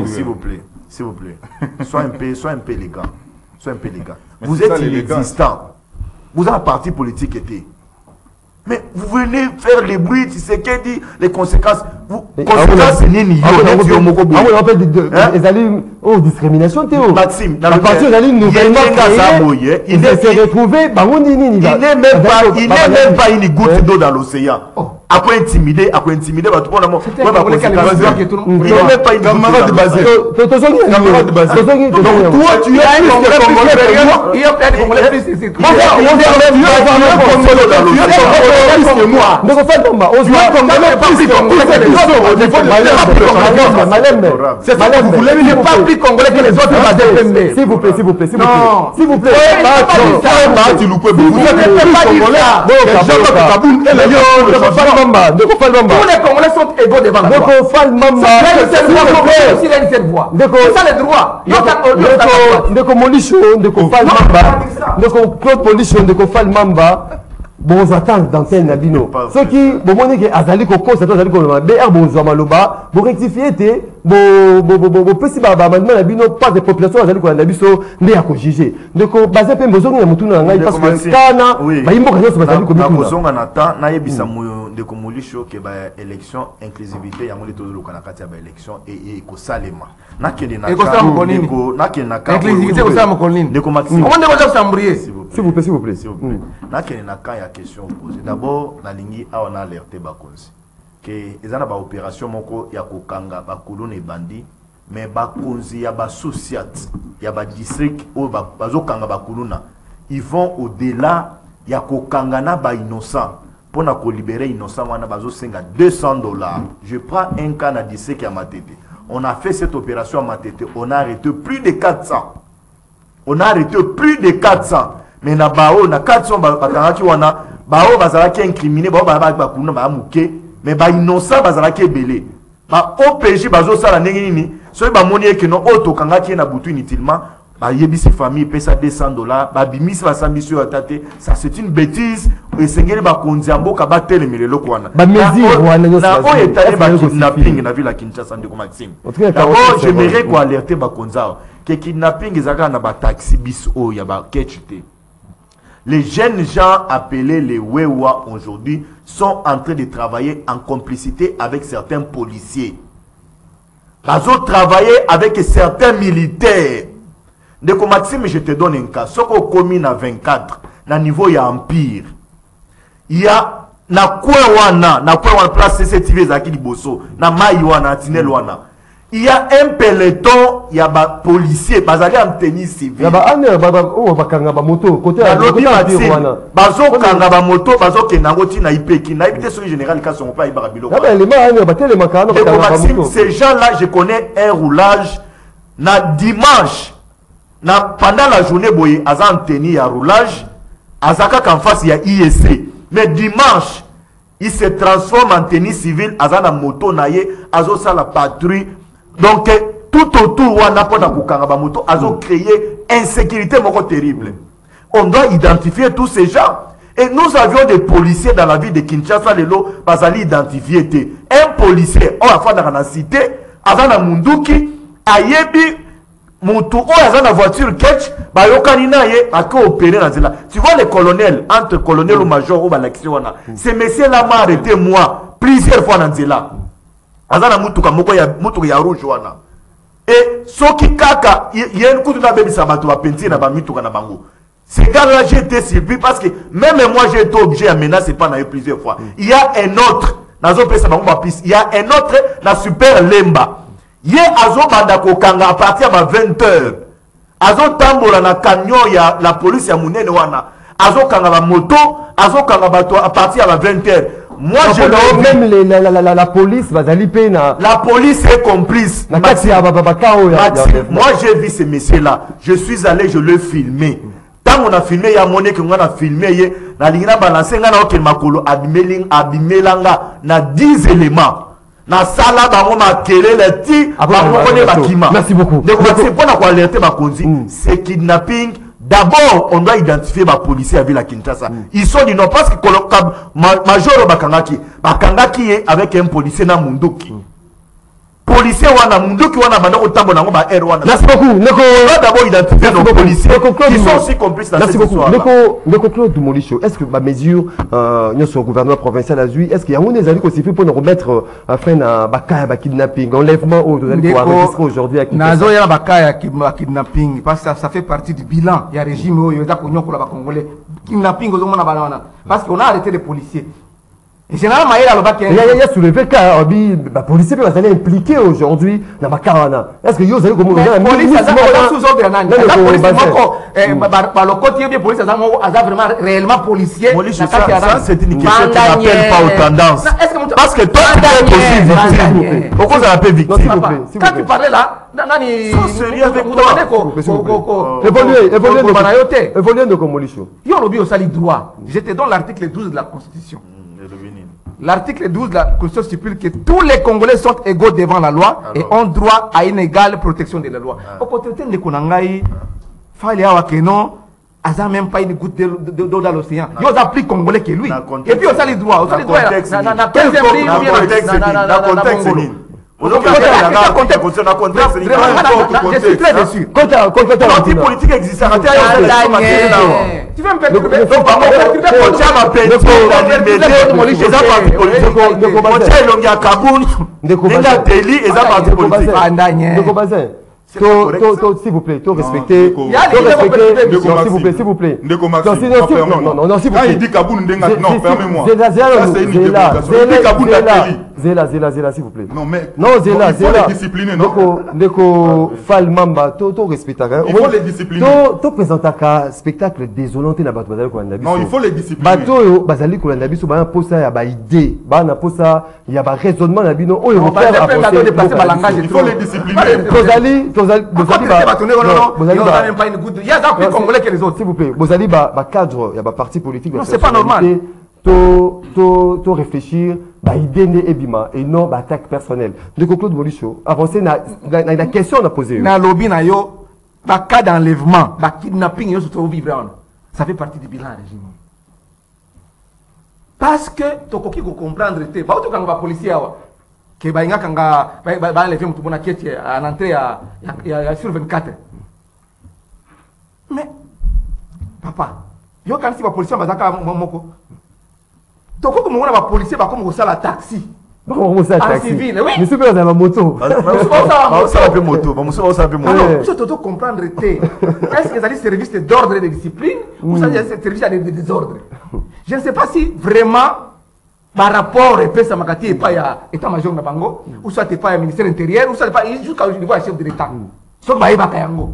S'il vous plaît. Sois un peu élégant. Vous êtes inexistant. Vous avez un parti politique été. Mais vous venez faire les bruits, tu sais qu'est dit les conséquences. Conséquences, c'est nini. Discrimination, Théo. Maxime, dans le parti, nouvellement créé, il s'est retrouvé, il n'est même pas une goutte d'eau dans l'océan. Après intimider, tout le monde. Il n'est même pas une camarade de base. Donc toi, tu es S'il vous plaît. Mamba, de quoi Mamba. Tous les Congolais sont égaux devant la loi. De quoi Mamba. C'est ça le droit. De quoi Molicho, de quoi Mamba, de quoi Claude Polichon, de quoi Mamba. Bon, attendre d'antenne Nabino. Ceux qui, bon, moi, que Azali Koko, c'est toi, Azali Koko, bon, Zamaloba, bon, rectifier, bon, petit baba, maintenant, Nabino, pas de population, Azali Koko, Nabiso, mais à juger. Donc, basé peu, besoin de Moutouna, parce que, Kana, bah, il manque rien sur Azali Koko. Besoin d'un temps, Naïbisa Mouyo, de Komolicho, que, bah, élection, inclusivité, il y a un peu de Kanakati, bah, élection, et Kosalema. Nakele Naka, inclusivité, au Sam Colline. De Komaxime. Comment on va s'embrouiller? S'il vous plaît, s'il vous plaît. Nakele Naka, il y a question posée. D'abord, la ligne a on a alerté Bakonzi que ils ont ba opération moko ya kokanga ba kolone bandi mais Bakonzi ya ba sociat ya ba district ou bazo kanga ba kolona ils vont au-delà ya kokanga na ba innocent pour na ko libérer innocent wana bazo senga $200. Je prends un cas na district ya Matete. On a fait cette opération à Matete, on a arrêté plus de 400. On a arrêté plus de 400. Mais na bao na 400 bakangaki wana bao bazalaki incriminé bao bakuna ba muke mais ba innocent bazalaki belé ba OPJ bazo sala ndenge nini so ba moni que non auto kangaki na butu inutilement ba yebisi famille pesa $200 ba bimisi ba sambisio atate ça c'est une bêtise et sengeli ba konziambo ka ba telemelelo kwana ba mesure wana na o etale ba kidnapping na ville ya Kinshasa ndeko Maxime d'abord j'aimerais quoi alerter ba konzao que kidnapping ezaka na ba taxi bis o ya ba ketchite. Les jeunes gens appelés les Wewa aujourd'hui sont en train de travailler en complicité avec certains policiers. Ils ont travaillé avec certains militaires. Ndeko Maxime, je te donne un cas. Ce qu'on commune à 24, na niveau ya empire. Il y a na kwewana place CCTV zaki liboso, na maiwana tinel wana. Il y a un peloton, il y a des policiers, bazali en tenue civile. Il y a des moto côté bazo kanga ba moto, bazo kenangoti na ipeki, na ibité sur général quand sont pas ibarabilo. Ces gens-là, je connais un roulage na dimanche. Na pendant la journée boye azan tenue à roulage, azaka qu'en face il y a ISC. Mais dimanche, il se transforme en tenue civile, azana moto naye, azo sa la patrouille. Donc, tout autour, on a pas moto, azo créé insécurité moko terrible. On doit identifier tous ces gens. Et nous avions des policiers dans la ville de Kinshasa, lelo, bazali identifié. Un policier, on a fait dans la cité, azana munduki, ayebi, Moutou, ou dans voiture catch, bayokanina ye, a coopéré dans cela. Tu vois les colonels, entre colonel ou major ou balaction, ces messieurs-là m'ont arrêté moi, plusieurs fois dans cela. Azana mutuka moko ya mutuka ya rouge wana. Et soki kaka, il y a une coup de la baby sabato va pentir na ba mituka na bango. Ces gars-là, j'ai été surpris parce que même moi j'ai été obligé à menacer pas na plusieurs fois. Il y a un autre, il y a un autre, na super lemba. Ye azo banda kokanga à partir de 20h. Azo tambola na camion ya la police ya munene wana. Azo kanga ba moto, azo kanga bato à partir de 20h. Moi je même la police va aller la police est complice. Moi j'ai vu ces messieurs là. Je suis allé, je l'ai filmé. Tant on a filmé, il y a monnaie que on a filmé, na lingina balancer ngana okel makolo abimelanga na 10 éléments. Na sala bango makele le ti bakima. Merci beaucoup. Donc c'est pour na alerter Bakonzi, c'est kidnapping. D'abord, on doit identifier les policiers à Ville Kinshasa. Ils sont du non parce que Major Bakangaki est avec un policier na Munduki. Policier wana Munduki wana banda otambo nango ba R wana. Merci beaucoup. On doit d'abord identifier nos policiers qui sont aussi complices dans cette histoire. Ndeko Claude Molicho, est-ce que ma mesure sur le gouvernement provincial Azui, est-ce qu'il y a des avis aussi pour nous remettre un frein à Bakaya kidnapping, enlèvement au enregistrer aujourd'hui à Kinshasa? Nazo ya Bakaya kidnapping parce que ça fait partie du bilan. Il y a régime où il y a des Congolais kidnapping aux hommes parce qu'on a arrêté les policiers. Et généralement, il y a soulevé cas, les policiers peuvent être impliqués aujourd'hui dans ma carana. Est-ce que vous avez comme la police a sous ordre de la police a vraiment réellement policier. Ça, c'est une question qui n'appelle pas aux tendances. Parce que toi, tu es aussi victime. Pourquoi ça appelle victime? Quand tu parlais là, sois sérieux avec toi. Évoluez de Komolicho. Je te donne l'article 12 de la Constitution. L'article 12 de la Constitution stipule que tous les Congolais sont égaux devant la loi et ont droit à une égale protection de la loi. Opportunité de Konangai, fallait avoir que non, Aza même pas une goutte d'eau dans l'océan. Ils appliquent Congolais que lui. Et puis on a les droits. On a les droits. Je suis très déçu. Parti politique existe. Tu veux me perturber? S'il vous plaît, respectez. S'il vous plaît. Non, s'il vous plaît. Il dit Kaboun non, permets-moi. Zéla, s'il vous plaît. Non, Zéla. Il faut les discipliner, non? Ndeko Fall Mamba, to respecter. Il faut les discipliner. To présenter un spectacle désolant na bato bazali ko ndabiso. Non, il faut les discipliner. Bato yo bazali ko ndabiso ba posa ya ba idée, ba na posa ya ba raisonnement na bino oyo ko faire avancer. Il faut les discipliner. S'il vous plaît, vous allez cadre, il y a parti politique. Non, c'est pas normal. To réfléchir, idée et bima et non attaque personnelle. De Claude Molicho, avancer la question à poser. Na lobby na yo, cas d'enlèvement, kidnapping yo surtout vivre. Ça fait partie du bilan régime. Parce que to koki ko comprendre te, ba to kanga policier awa. Que bainga kanga ba enlever mutu bona keti en entrée à sur 24. Mais papa, yo quand si ba policier bazaka moko. Toko ko mona ba policier ba comme ça la taxi. Comment ça taxi? Civil, oui. Mais c'est pas dans la moto. Ça va peu moto, ça peut moto. Alors, je dois comprendre te. Est-ce que ça dit service d'ordre et de discipline ou ça dit service de désordre? Je ne sais pas si vraiment par rapport et ça m'a dit pas ya état-major na bango ou soit pas ya ministère intérieur ou soit pas jusqu'à au niveau chef de l'état. So ba yeba kayango.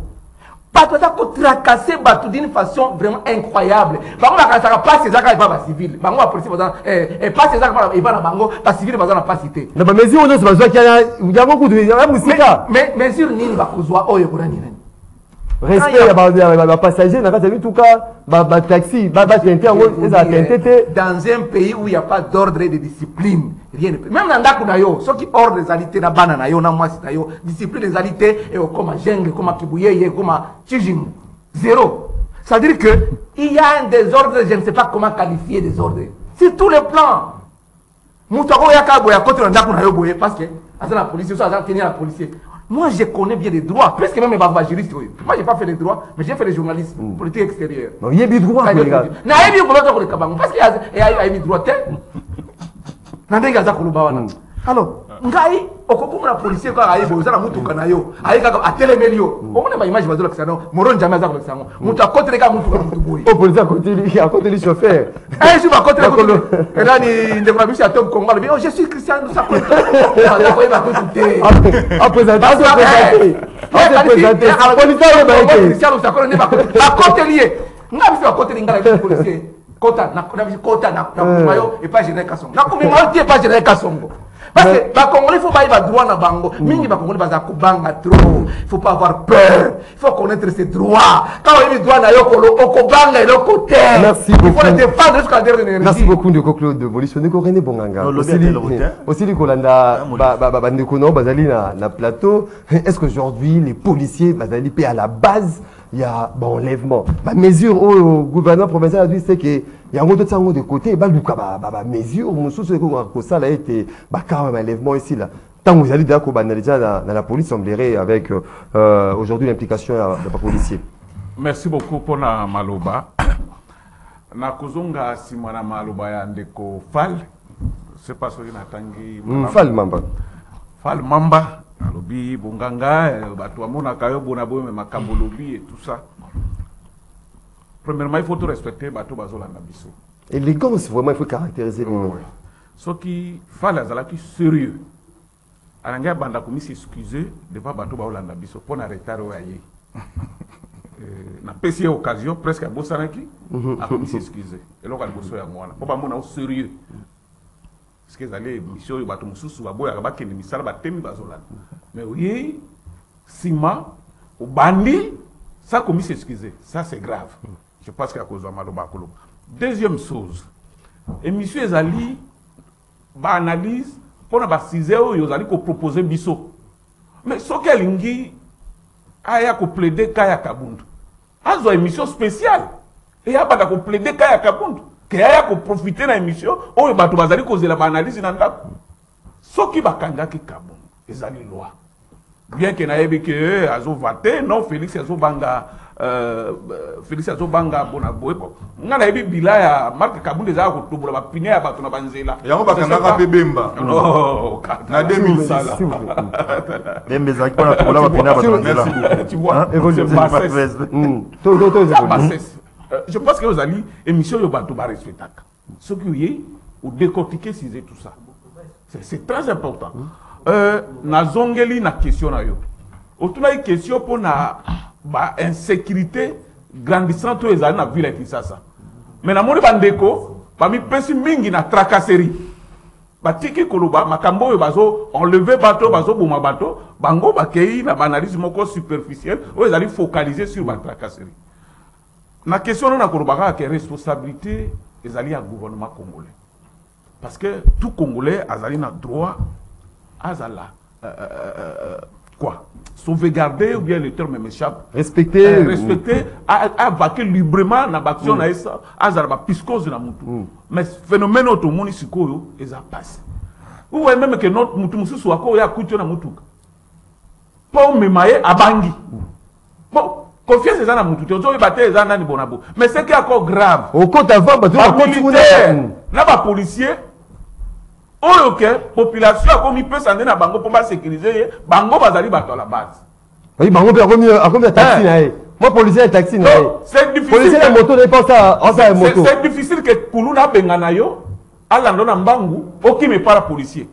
Pas tout ça ko tracasser batou d'une façon vraiment incroyable. Bango na ça pas ces actes pas civil. Bango la police et pas ces actes pas na bango pas civil bazana pas cité. Na ba mesure on se bazwa kiana ya beaucoup de ya musika. Mais mesure nini ba kozwa oyo ko nani? Respect ya passager na kati tout cas ba taxi ba tente ça tente dans un pays où il y a pas d'ordre et de discipline rien ne peut même dans ndako na yo ceux qui ordre des alités na bana na yo na mwasi na yo discipline des alités et comme jungle comme kibuyeye comme chijing zéro ça veut dire que il y a un désordre je ne sais pas comment qualifier désordre sur tous les plans mutako ya kabo ya côté ndako na yo boye parce que à la police ça tenir la policier. Moi, je connais bien les droits, presque même les juristes. Moi, je n'ai pas fait les droits, mais j'ai fait les journalistes, politique extérieure. Non, il y a des droits, les gars. Non, il y a des droits, parce qu'il y a des droits. Alors, ngai okokuma na policier kwa aibo za na mutu kana yo aika atelemelio omona ba image bazola kisano moron jamais za koleksango mutu akotere ka mutu ka mutu boy o policier akote li chauffeur je vais akotere ko et là ni ndekona biso atom kongo mais je suis Christian nous ça ko ba ko tout après ça policier ba ke Christian nous ça ko ne ba akote lié nga biso akote ngala bi policier kota na kota na mayo et pas général kasongo na komi mayo tie pas général kasongo. Parce que les Congolais, il faut pas avoir droit dans bango. Mingi ba Congolais baza kubanga trop. Il faut pas avoir peur. Il faut connaître ses droits. Quand on a droit na yo kolo okobanga et côté. Merci beaucoup. Il faut les défendre jusqu'à dernière énergie. Merci beaucoup de Claude Molicho ne ko René Bonganga. Aussi les Kolanda ba ndeko no bazali na plateau. Est-ce qu'aujourd'hui les policiers bazali paient à la base il y a bon enlèvement. Ma mesure au gouvernement provincial a dit c'est que il y a un autre de côté ba luka ba mesure mususu ko ça là été ba quand même enlèvement ici là. Tant vous allez d'accord déjà dans la police semblerait avec aujourd'hui l'implication de la policier. Merci beaucoup pour la maloba. Na kozonga simana maloba ya ndeko Fall. C'est pas ce que natangi Fall Mamba. Fall Mamba. Alobi bonganga bato amona kayo bona boye makambo lobi et tout ça. Premièrement, il faut tout respecter bato bazolanda biso. Élégance vraiment il faut caractériser les ce qui fait la zalaki sérieux. Alanga banda komi s'excuser devant bato bazolanda biso pour na retard oyaye. Na pesi occasion presque à bosanaki a komi s'excuser. Et là boso ya mwana. Pour ba mona au sérieux. Parce que les missions de bateau mususu baboya bakende misala batemi bazolana mais oui sima au bandi ça comme s'excuser ça c'est grave je pense qu'à cause de maloba kolo deuxième chose émission ezali ba analyse pour na ba 6 heures yo zali ko proposer biso mais ce qu'elle aya ko plaider kaya kabundu azo émission spéciale et a pas ko plaider kaya kabundu que aya ko profiter na émission oyo bato bazali ko zela ba analyse na ndako soki bakanga ki kabundu ezali loi bien que na yebi que azo voter non Félix azo banga bona boepo nga na yebi bila ya Marc Kabundu za ko tubula ba pine ya bato na banzela yango bakanga ka pe bemba no na 2006 Bemba za ko na tubula ba pine ya bato na banzela tu vois je pense que vous allez émission yo bato ba respectaka ce qui est ou décortiquer si c'est tout ça c'est très important na zongeli na question na yo otuna une question pour na ba insécurité grandissante ezali na ville ya Kinshasa mais na moni bandeko bami pesi mingi na tracasserie batiki koloba makambo oyo bazo enlever bateau bazo boma bateau bango bakei na analyse moko superficielle oyo ezali focaliser sur ba tracasserie na question na koloba ka responsabilité ezali ya gouvernement congolais parce que tout congolais azali na droit azala quoi sauvegarder ou bien le terme m'échappe respecter à vaquer librement na action na esa azala ba piscose na mutu mais phénomène auto moni sikoyo eza passé ou même que notre mutu mususu wako ya kutu na mutuka pour memaye abangi bon confiance eza na mutu tozo ebate eza nani bonabo mais c'est qui encore grave au compte avant bato na militaire na ba policier oyo ke population a komi pesa ndena bango pour sécuriser bango bazali bato à la base oui bango pe akomi taxi na moi policier taxi na c'est difficile policier moto ne pas ça moto c'est difficile que kuluna bengana yo alando na mbangu okime para policier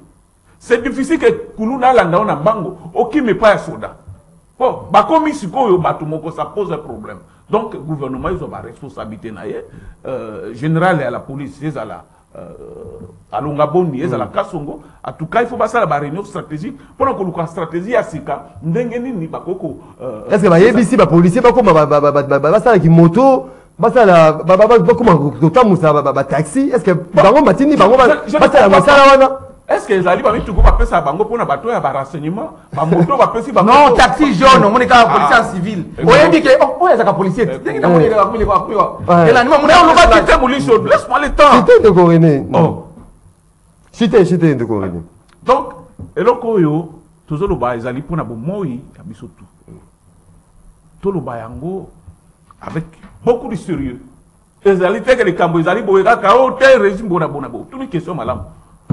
c'est difficile que kuluna alando na mbangu okime para soda bon bakomi sikoyo bato moko ça pose un problème donc gouvernement ils ont ba responsabilité na général à la police c'est à alonga bondi ezala kasongo en tout cas il faut basala ba réunion stratégique pour na koluka stratégie ya sika ndenge nini bakoko est-ce que ba yebisi ba policier bakoma basala ki moto basala bakoma totamusa ba taxi est-ce que bango matini bango basala masala wana est-ce que ezali ba mituko ba pesa bango pona bato ya ba renseignement ba moto ba pesi ba non taxi jaune moni ka policier civil oyebi ke oh ya ka policier ndenge na moni ka kumile kwa et l'anima moni on va quitter Moulisso laisse-moi le temps c'était de Coréné oh c'était de Coréné donc eloko yo tozolo ba ezali pona bo moi ya biso tout tolo ba yango avec beaucoup de sérieux ezali teke le kambo ezali boyeka ka o te régime bona bo tout une question malam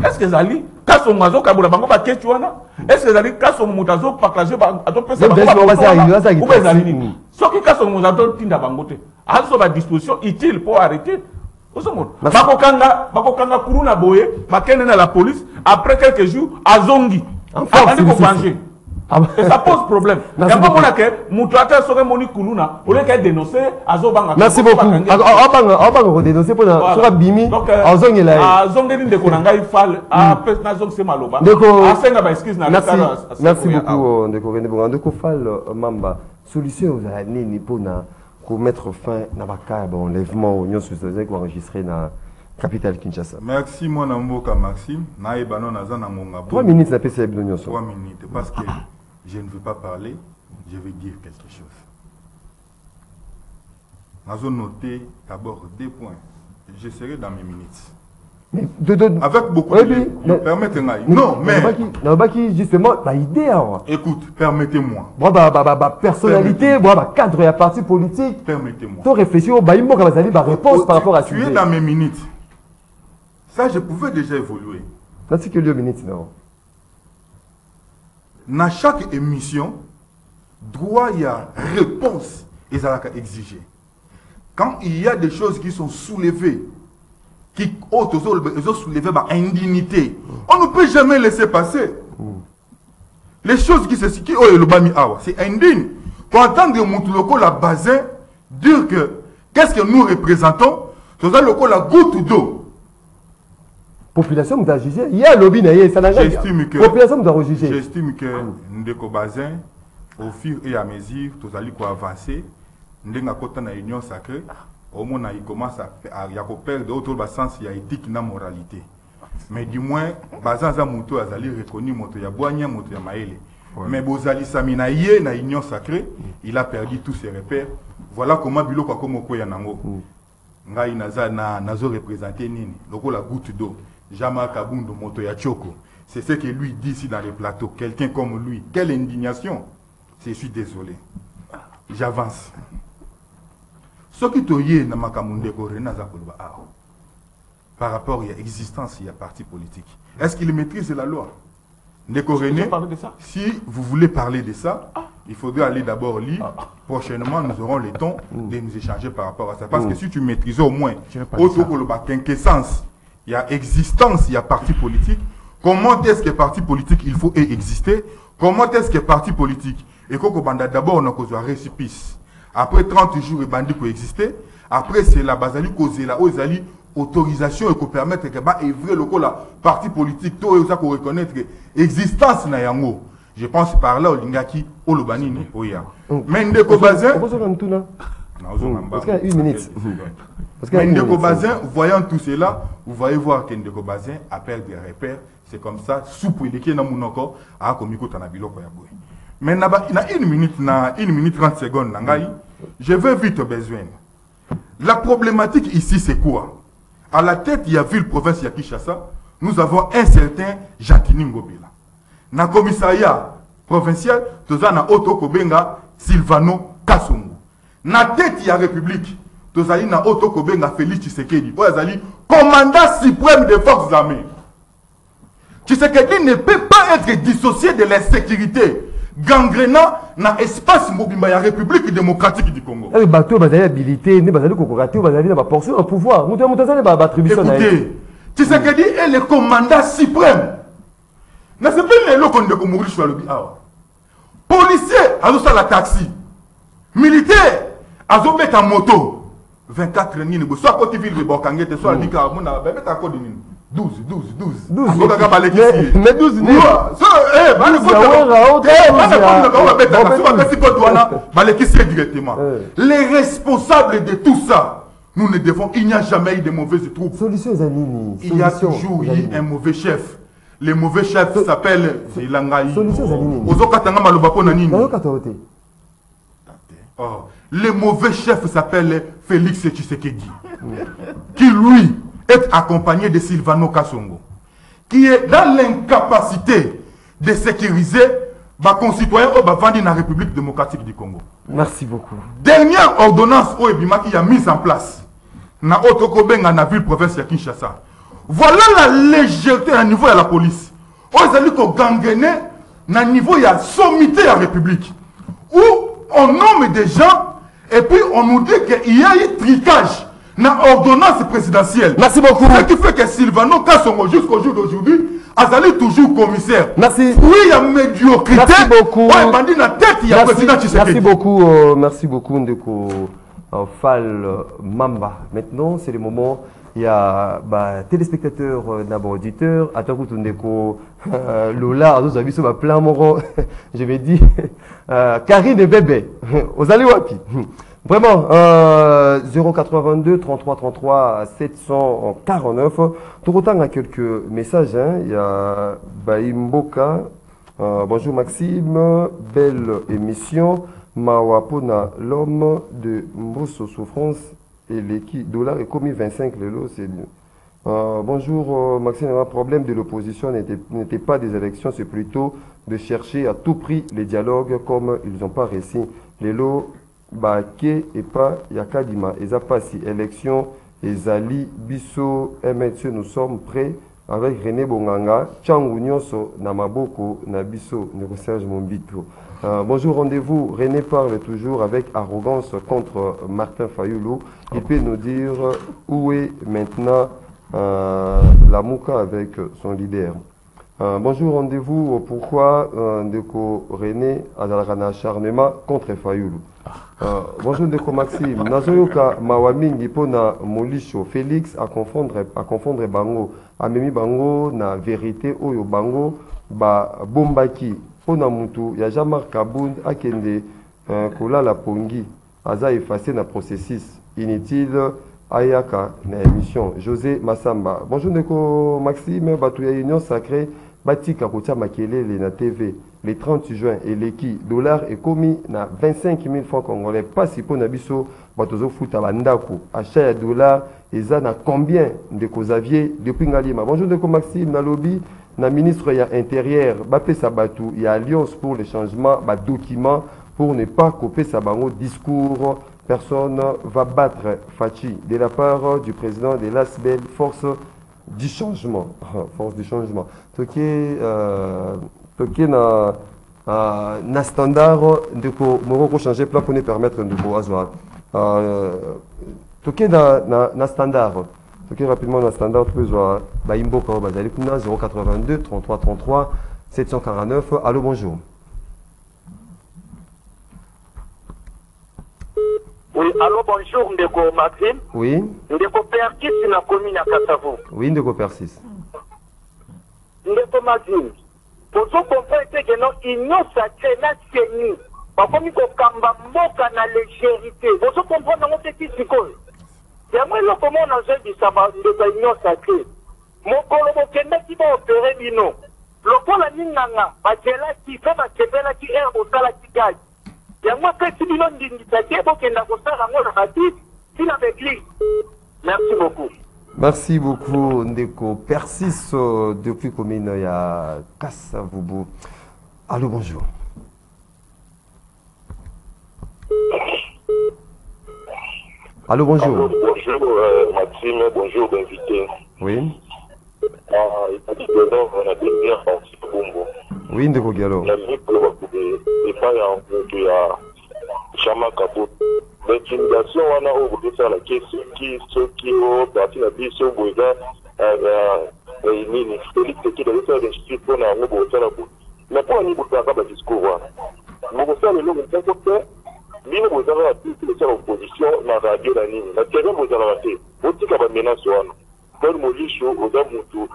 est-ce que Zali, quand on mazo kabula bango ba ketchuana, est-ce que Zali quand on mutazo partager ba ato pesa bango ou bien Zali so ki quand on muzazo tinda bango te azo ba disposition utile pour arrêter osomon bakokanga kuruna boye bakene na la police après quelques jours azongi en force venger et ça pose problème. Il y a pas mon que Moutouata serait moni kuluna, au lieu qu'elle dénoncer, azobanga. Merci beaucoup. Abanga dénoncer pour la sera bimi. Azongi là. Azongi de konanga il fall. Pes na zong se maloba. Asenga ba excuse na. Merci beaucoup de Coréné Bonga. De Kofal Mamba. Solution aux années ni pour na mettre fin na baka enlèvement union sous-société qui enregistré na capitale Kinshasa. Merci mon Mboka Maxime. Na ebano na zana monga. 3 minutes na PC Hebdo Nyonso. 3 minutes parce que je ne veux pas parler, je vais dire quelque chose. Nous avons noté d'abord 2 points. Je serai dans mes minutes. Avec beaucoup de... Permettez-moi. Non, mais... justement, l'idée... Écoute, permettez-moi. Personnalité, cadre et parti politique. Permettez-moi. Tu réfléchis au baïmo comme ça, la réponse par rapport à ça. Tu es dans mes minutes. Ça, je pouvais déjà évoluer. C'est que 2 minutes, non. Dans chaque émission, droit il y a réponse et ça va exiger. Quand il y a des choses qui sont soulevées, qui sont soulevées par indignité, on ne peut jamais laisser passer. Les choses qui se situent, c'est indigne. Pour entendre Moutuloko la Bazin dire que qu'est-ce que nous représentons, c'est la goutte d'eau. Population doit juger. Il y a un lobby, ça n'a rien. Population doit juger. J'estime que Ndeko Bazin, au fur et à mesure, tous allons avancer. Ndeko Kota na union sacrée, au moins il commence à perdre d'autres sens, il y a éthique et moralité. Mais du moins, Bazanza Moto Azali reconnu Moto Yaboania, Moto Yamaele. Mais Bozali Saminaye, na union sacrée, il a perdu tous ses repères. Voilà comment Biloko Komoko Yanango. Ngai Naza Nazo représenté Nini, Loko la goutte d'eau, Jama Kabundo Moto Yachoko. C'est ce que lui dit ici dans les plateaux. Quelqu'un comme lui, quelle indignation. Je suis désolé. J'avance. Ce qui te na makamunde Korena Zakoloba. Par rapport à l'existence, il y a parti politique. Est-ce qu'il maîtrise la loi? Si vous voulez parler de ça, il faudrait aller d'abord lire. Prochainement, nous aurons le temps de nous échanger par rapport à ça. Parce que si tu maîtrises au moins, sens, il y a existence, il y a parti politique. Comment est-ce que parti politique il faut exister? Comment est-ce que parti politique? Et d'abord, on a causé un récipice. Après 30 jours, le bandit peut exister. Après, c'est la basali causée là, aux alliés. Autorisation et qu'on permette que bah évrer le parti politique tout ça qu'on reconnaître existence na yango. Je pense par là au lingaki au lobanini oya. Mais ndeko bazin parce qu'il y a une minute. Parce que ndeko bazin voyant tout cela, vous voyez voir que ndeko bazin appelle des repères, c'est comme ça soupe eleki na munoko a komiko tana biloko ya boy. Mais na une minute 30 secondes na ngai, je veux vite besoin. La problématique ici c'est quoi? À la tête, il y a ville province de Kinshasa, nous avons un certain Jacqueline Ngobila. Na commissariat provincial, nous avons Otto Kobenga Silvano Kassongo. Na tête, il y a République, nous avons Otto Kobenga Félix Tshisekedi. Nous avons commandant suprême des forces armées. Tshisekedi ne peut pas être dissocié de l'insécurité gangrénant dans l'espace mobimba la République démocratique du Congo. Les bateaux bazali habilité, ne bazali kokoraté, bazali na ba portion au pouvoir. Nous avons ba attribution na. Écoutez, Tshisekedi est le commandant suprême. Na c'est pas le loco de Komori sur le biawa. Policier azo la taxi. Militaire azo mettre en moto. 24 nini bo soit côté ville de Bokangete soit Lika mona ba mettre code nini. 12. Mais 12 les responsables de tout ça, nous ne devons, il n'y a jamais eu de mauvaises troupes. Il y a toujours eu un mauvais chef. Le mauvais chef s'appelle Zilangaï. Le mauvais chef s'appelle Félix Tshisekedi. Qui lui est accompagné de Silvano Kassongo, qui est dans l'incapacité de sécuriser les concitoyens au Bavandi dans la République démocratique du Congo. Merci beaucoup. Dernière ordonnance au Ebima qui a mise en place dans Otokobenga, dans la ville province de Kinshasa. Voilà la légèreté à niveau de la police. On a dit qu'on gangrené à niveau de la sommité de la République. Où on nomme des gens et puis on nous dit qu'il y a eu tricage. Dans l'ordonnance présidentielle. Merci beaucoup. Ce qui fait que Silvano Kassongo jusqu'au jour d'aujourd'hui, Azali toujours commissaire. Merci. Oui, il y a médiocrité. Merci beaucoup. Ouais, bandit dans la tête, il y a président Tshisekedi. Merci beaucoup, Ndeko Fall Mamba. Maintenant, c'est le moment. Il y a téléspectateurs, d'abord auditeurs. Attends, Ndeko Lola, nous avons vu sur plein moro. Je vais dire Karine et Bébé. Ozali Wapi. Vraiment, 082 33 33 749. Tout autant à quelques messages. Il y a Baimboka. Bonjour Maxime, belle émission. Mawapona, l'homme de Mbosso Souffrance et l'équipe dollar est commis 25 lélo, c'est mieux. Bonjour Maxime, le problème de l'opposition n'était pas des élections, c'est plutôt de chercher à tout prix les dialogues comme ils n'ont pas réussi. Lélo, Baké et pas Yakadima, Ezapasi, élection, Ezali, Bisso, MSC, nous sommes prêts avec René Bonganga, Changu Nyonso, Namaboko, Nabiso, Serge Mombito. Bonjour, rendez-vous. René parle toujours avec arrogance contre Martin Fayoulou. Il peut nous dire où est maintenant la Mouka avec son leader. Bonjour, rendez-vous. Pourquoi Ndeko René a un acharnement contre Fayoulou? Bonjour Ndeko Maxime. Nazoyoka Mawamingi pona Molisho Félix à confondre Bango. Amemi Bango na vérité oyo Bango ba bombaki pona mutu ya Jamar Kabound akende kola la pongi aza effacé na processus inutile Ayaka, na émission. José Massamba. Bonjour Neko Maxime, Batouya Union Sacrée, Batika Koutia Makele, na TV. Le 30 juin, et l'équipe dollar est commis na 25 000 francs congolais. Pas si pour Nabiso, Batozo Fouta Bandako. Achat de dollar, et ça na combien de Kozavier depuis Ngalima. Bonjour Neko Maxime, na lobby, na ministre ya intérieur, Bapé Sabatou, il y a Alliance pour le changement, document pour ne pas couper Sabango discours. Personne va battre Fachi de la part du président de l'ASBEL, force du changement. Force du changement. Toké na standard de ko Moroko changer plan pour nous permettre de ko azwa. Toké na standard. Toké rapidement na standard pour azwa ba imboka bazali kuna 082 33 33 749. Allô, bonjour. Oui, allô, bonjour, Ndeko Maxime. Oui. Ndeko Persis, na commune à Kassavo. Oui, Ndeko Persis. Ndeko Maxime, pour ce qu'on fait, c'est que notre union sacrée, la CENI, par contre, il faut qu'on na légèreté. Pour ce qu'on prend dans notre petit psychose. Et moi, le comment on a fait du sabbat de l'union sacrée. Mon collègue, qui va opérer bino. Le pôle à Ninganga, Bachela qui fait ma chevela qui est au sala qui gagne. Merci beaucoup. Merci beaucoup, Ndeko Persis, depuis commune il y a Kassavoubou. Allô, bonjour. Allô, bonjour. Allô, bonjour, Maxime, bonjour, invité. Oui. On a bien parti pour Bombo. Oui, Ndeko Diallo. La vie pour le pas il y a Chama Kabou. L'intimidation, on a oublié ça, la question qui vont partir la vie sur Bouéga, Félix qui doit faire des chiffres pour la boue. Mais pour un niveau de la discours, nous avons le nom de ce côté. Nous avons la toute l'opposition dans la radio d'Anine. La terrain vous a raté. Vous dites qu'il y a une menace. Paul Mojichou, aux Amoutou,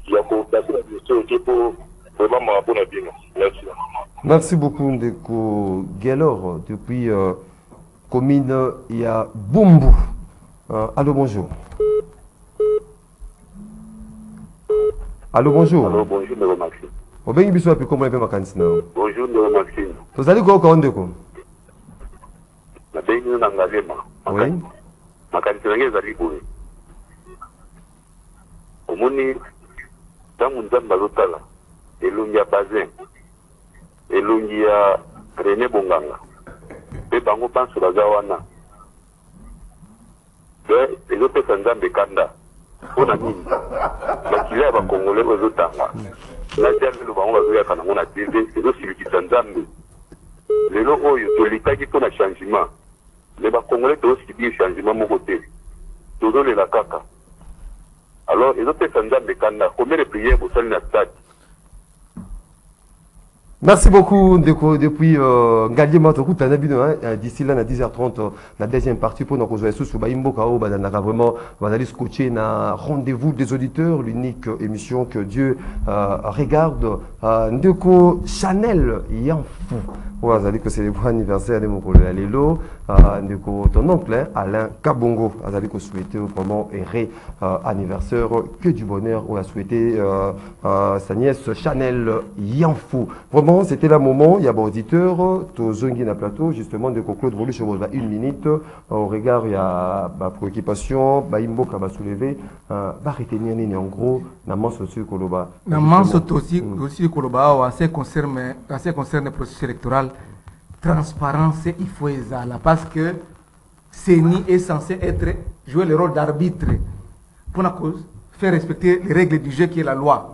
il y a pour passer la question pour vraiment m'apprendre à bien. Merci. Merci beaucoup, Ndeko Gelor, depuis commune, il y a Bumbu. Allô, bonjour. Allô, bonjour. Allô, bonjour, Ndeko Maxime. Au bien, il y a plus comment il peut m'accantir. Bonjour, Ndeko Maxime. Vous allez quoi, Ndeko? La béni n'a pas de oui. M'accantir, il y a des bouées. Omoni tangu nzamba zotala elongi ya Bazin elongi ya René Bonganga pe bango panso baza wana be ezopesa nzambe kanda mpona nini makila ya bakongole ezotanga na jamelo bango bazoyaka nango na tv ezosilikisa nzambe lelo oyo tolitaki mpona changement me bakongole tozosiliki changement moko te tozolela kaka. Alors, ils ont fait combien de prières pour saluer la stade? Merci beaucoup, Ndeko, depuis Gadier Matokou, d'ici là, à 10h30, la deuxième partie pour nous rejoindre sous Baimbo Kao, vraiment, on va aller scotcher na rendez-vous des auditeurs, l'unique émission que Dieu regarde. Ndeko Chanel Yanfou. Vous allez que c'est le bon anniversaire de mon collègue Alélo, Ndeko ton oncle Alain Kabongo. Vous allez que souhaiter vraiment un anniversaire, que du bonheur, on a souhaité sa nièce Chanel Yanfou. Vraiment, c'était le moment, il y a des auditeurs, tout zongi na plateau, justement, de Claude Volu, je vous une minute, au regard, il y a ma préoccupation, Baimbo qui va soulever, va retenir en gros, na manso aussi Koloba. Na manso aussi Koloba, en ce qui concerne le processus électoral, transparence, il faut là parce que CENI est censé jouer le rôle d'arbitre pour la cause, faire respecter les règles du jeu qui est la loi.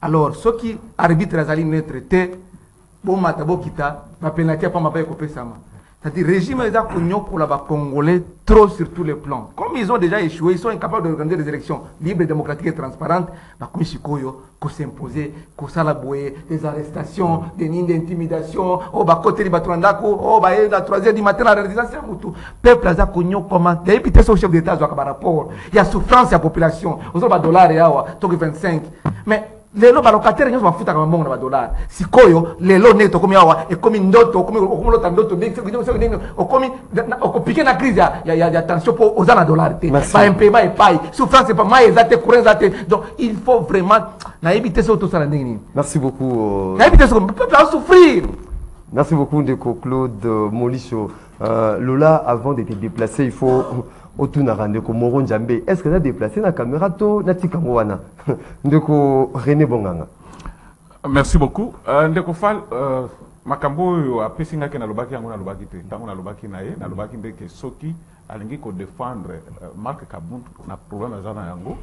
Alors, ceux qui arbitrent les lignes traitées, bon matabo kita, ma pénalité pas ma paye coupé ça. C'est-à-dire régime les pour la Congolais trop sur tous les plans. Comme ils ont déjà échoué, ils sont incapables d'organiser des élections libres, démocratiques et transparentes. Comme Chikoyo, qu'on s'imposer, qu'on s'alabouer, des arrestations, des lignes d'intimidation, oh bah côté du Batrandako, oh bah la 3h du matin la résidence c'est tout. Peuple a connu comment des piteux au chef d'État par rapport. Il y a souffrance à la population. Aux autres dollars et awa, 25. Mais lelo balocataire nyonso bafutaka mambongo na badollar sikoyo lelo ndenge tokomi awa ekomi ndoto okomi lota ndoto ndenge okomi okopike na crise ya tension mpo oza na dollar te baimpayema epai souffrance epa mai eza te courant eza te donc il faut vraiment nayebi te soki tosala ndenge nini. Merci beaucoup. nayebi te soki peuple asouffrir. Merci beaucoup Ndeko Claude Molicho. Lola, avant de te déplacer, il faut autour Ndeko Moro Njambe. Est-ce que tu as déplacé la caméra to Natika Moana Ndeko René Bonganga. Merci beaucoup. Ndeko Fall, makambo a pesinga ke na lobaki yango na lobaki te. Ntango na lobaki na ye, na lobaki ndeke soki alingi ko défendre Marc Kabundu na problème azana yango.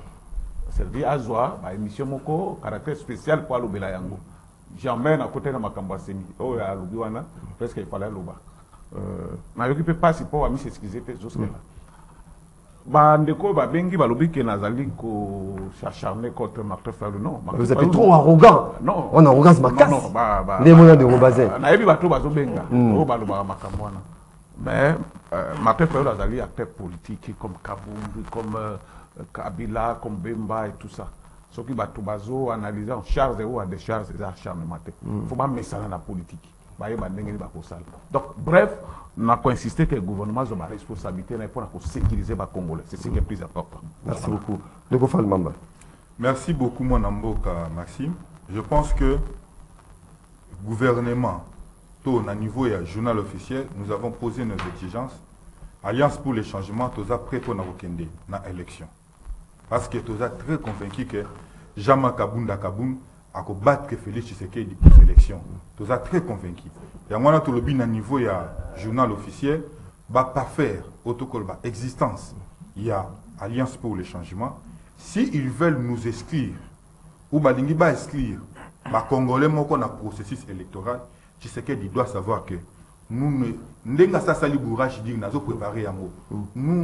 C'est-à-dire azwa ba émission moko caractère spécial pour alobela yango. Jamais na côté na makambo aseni. Oh ya lobi wana presque il fallait loba. Na yoki pe pas si pour ami s'excuser te jusque là. Ba ndeko ba bengi ba lobi ke nazali ko s'acharner contre Martin Fayulu non. Vous êtes trop arrogant. Non. On a arrogance macasse. Non, les moyens de Robazin. Na yebi bato bazo benga. Oh ba loba makambo wana. Mais Martin Fayulu azali acteur politique comme Kabundu, comme Kabila, comme Bemba et tout ça. Ce qui va tout bazo analyser en charge ou à décharge des acharnements. Il faut pas mettre ça dans la politique. Donc, bref, on a insisté que le gouvernement a la responsabilité pour sécuriser les Congolais. C'est ce qui est plus important. Merci beaucoup. Ndeko Fall Mamba. Merci beaucoup, mon Amboka Maxime. Je pense que le gouvernement, tout au niveau et journal officiel, nous avons posé nos exigences. Alliance pour les changements, tous prêts pour l'élection. Parce que tous très convaincus que Jama Kabunda Kaboun a battre Félix Tshisekedi pour l'élection. Tous très convaincus. Et moi, tout le bien niveau, il y a journal officiel, va pas faire autocolba existence. Il y a Alliance pour les changements. S'ils veulent nous exclure, ou balingi ba exclure, ba Congolais moko na processus électoral, Tshisekedi doit savoir que nous ne nous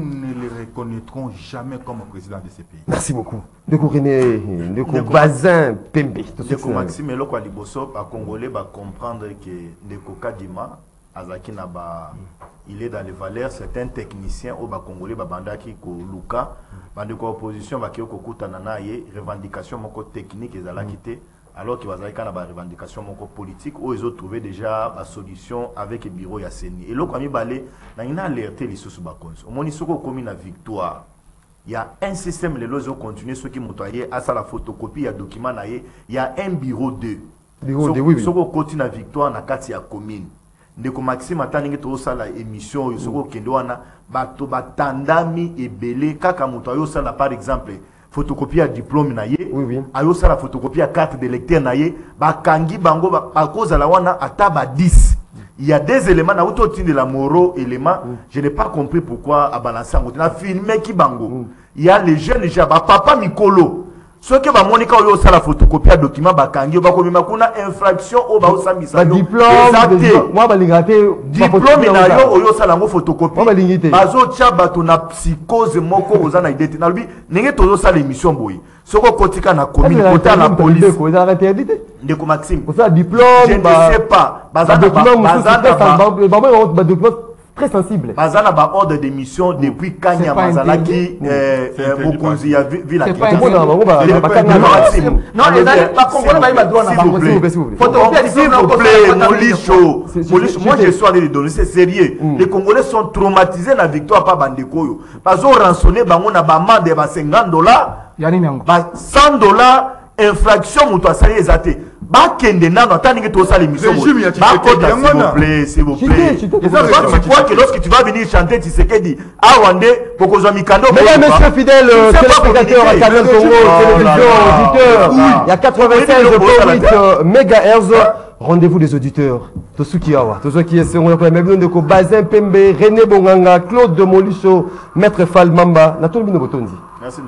ne les reconnaîtrons jamais comme président de ce pays. Merci beaucoup. Ndeko René, Ndeko Bazin Pembe. Ndeko Maxime Eloko Aliboso, à Congolais va comprendre que Ndeko Kadima, Azaki Naba, il est dans les valeurs. Certains techniciens au Congolais, Bandaki ko Luka, Bandeko opposition, Bakio Kokutanana, revendication moko technique et Zalakite. Alors qu'il y a des revendications politiques où ils ont trouvé déjà la solution avec le bureau Yasseni. Et là, quand il a alerté les sous bakons. Au moment où il y a victoire, il y a un système, les lois ont continué, ceux qui m'ont envoyé à la photocopie, il y a document, il y a un bureau 2. Bureau 2, oui. Ceux qui continuent la victoire, dans la commune. Ndeko Maxime atani to sala émission yosoko kendoana bato batandami ebele kaka moto yo sala par exemple photocopie à diplôme na ye ayo sala photocopie à carte d'électeur na ye bakangi bango ba cause la wana ataba 10. Il y a des éléments na auto de la moro élément je n'ai pas compris pourquoi à balancer en na filmer ki bango il y a les jeunes déjà ba papa Mikolo. Ce que va monika oyo sala photocopie à document bakangi ba ko kuna infraction o ba osambisa diplôme moi balingate diplôme na yo oyo sala ngo photocopie bazo tia bato na psychose moko ozana idée na lui nenge tozo sala émission boy soko kotika na commune kota la police ko za interdité Ndeko Maxime pour ça diplôme je ne sais pas bazana document très sensible. Bazana ba ordre d'émission depuis Kanya Mazalaki Mokonzi ya Villa. Non, les Congolais ba droit na bango s'il vous plaît, Molicho. Moi je suis allé les donner, c'est sérieux. Les Congolais sont traumatisés na victoire pas Bandekoyo. Bazo rançonner bango na ba amende ba $50. Ya nini yango? Ba $100 infraction muto asali ezate. Bakende nano atani que tout ça l'émission. S'il vous plaît. Tu crois que lorsque tu vas venir chanter Tshisekedi Awande Pokozwa Mikando. Mesdames et messieurs fidèles téléspectateurs à Canal Congo télévision auditeurs, il y a 96.8 MHz. Rendez-vous des auditeurs. Tous ceux qui ont, tous ceux qui sont même de Bazin Pembe, René Bonganga, Claude de Molicho, Maître Fall Mamba, Natolbino Botondi. Merci de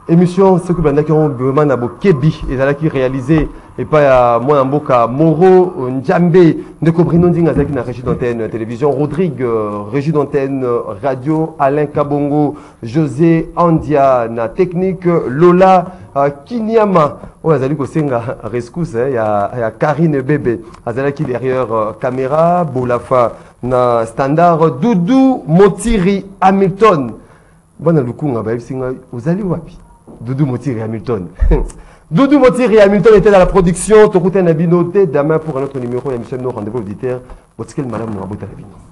émission ce que bandaki on vraiment na bokebi ezalaki réalisé et pas moi en boka Moro Njambe ndeko Brino Ndinga zaki na régie d'antenne télévision Rodrigue régie d'antenne radio Alain Kabongo José Andia na technique Lola Kinyama on azali ko senga rescousse ya Karine Bébé azalaki derrière caméra Bolafa na standard Doudou Motiri Hamilton bana lukunga ba singa uzali wapi Doudou Motiri et Hamilton. Doudou Motiri et Hamilton étaient dans la production. Tokouten Nabino dès demain pour un autre numéro. Et Michel, nos rendez-vous auditeurs. Madame Mouabouta Nabino.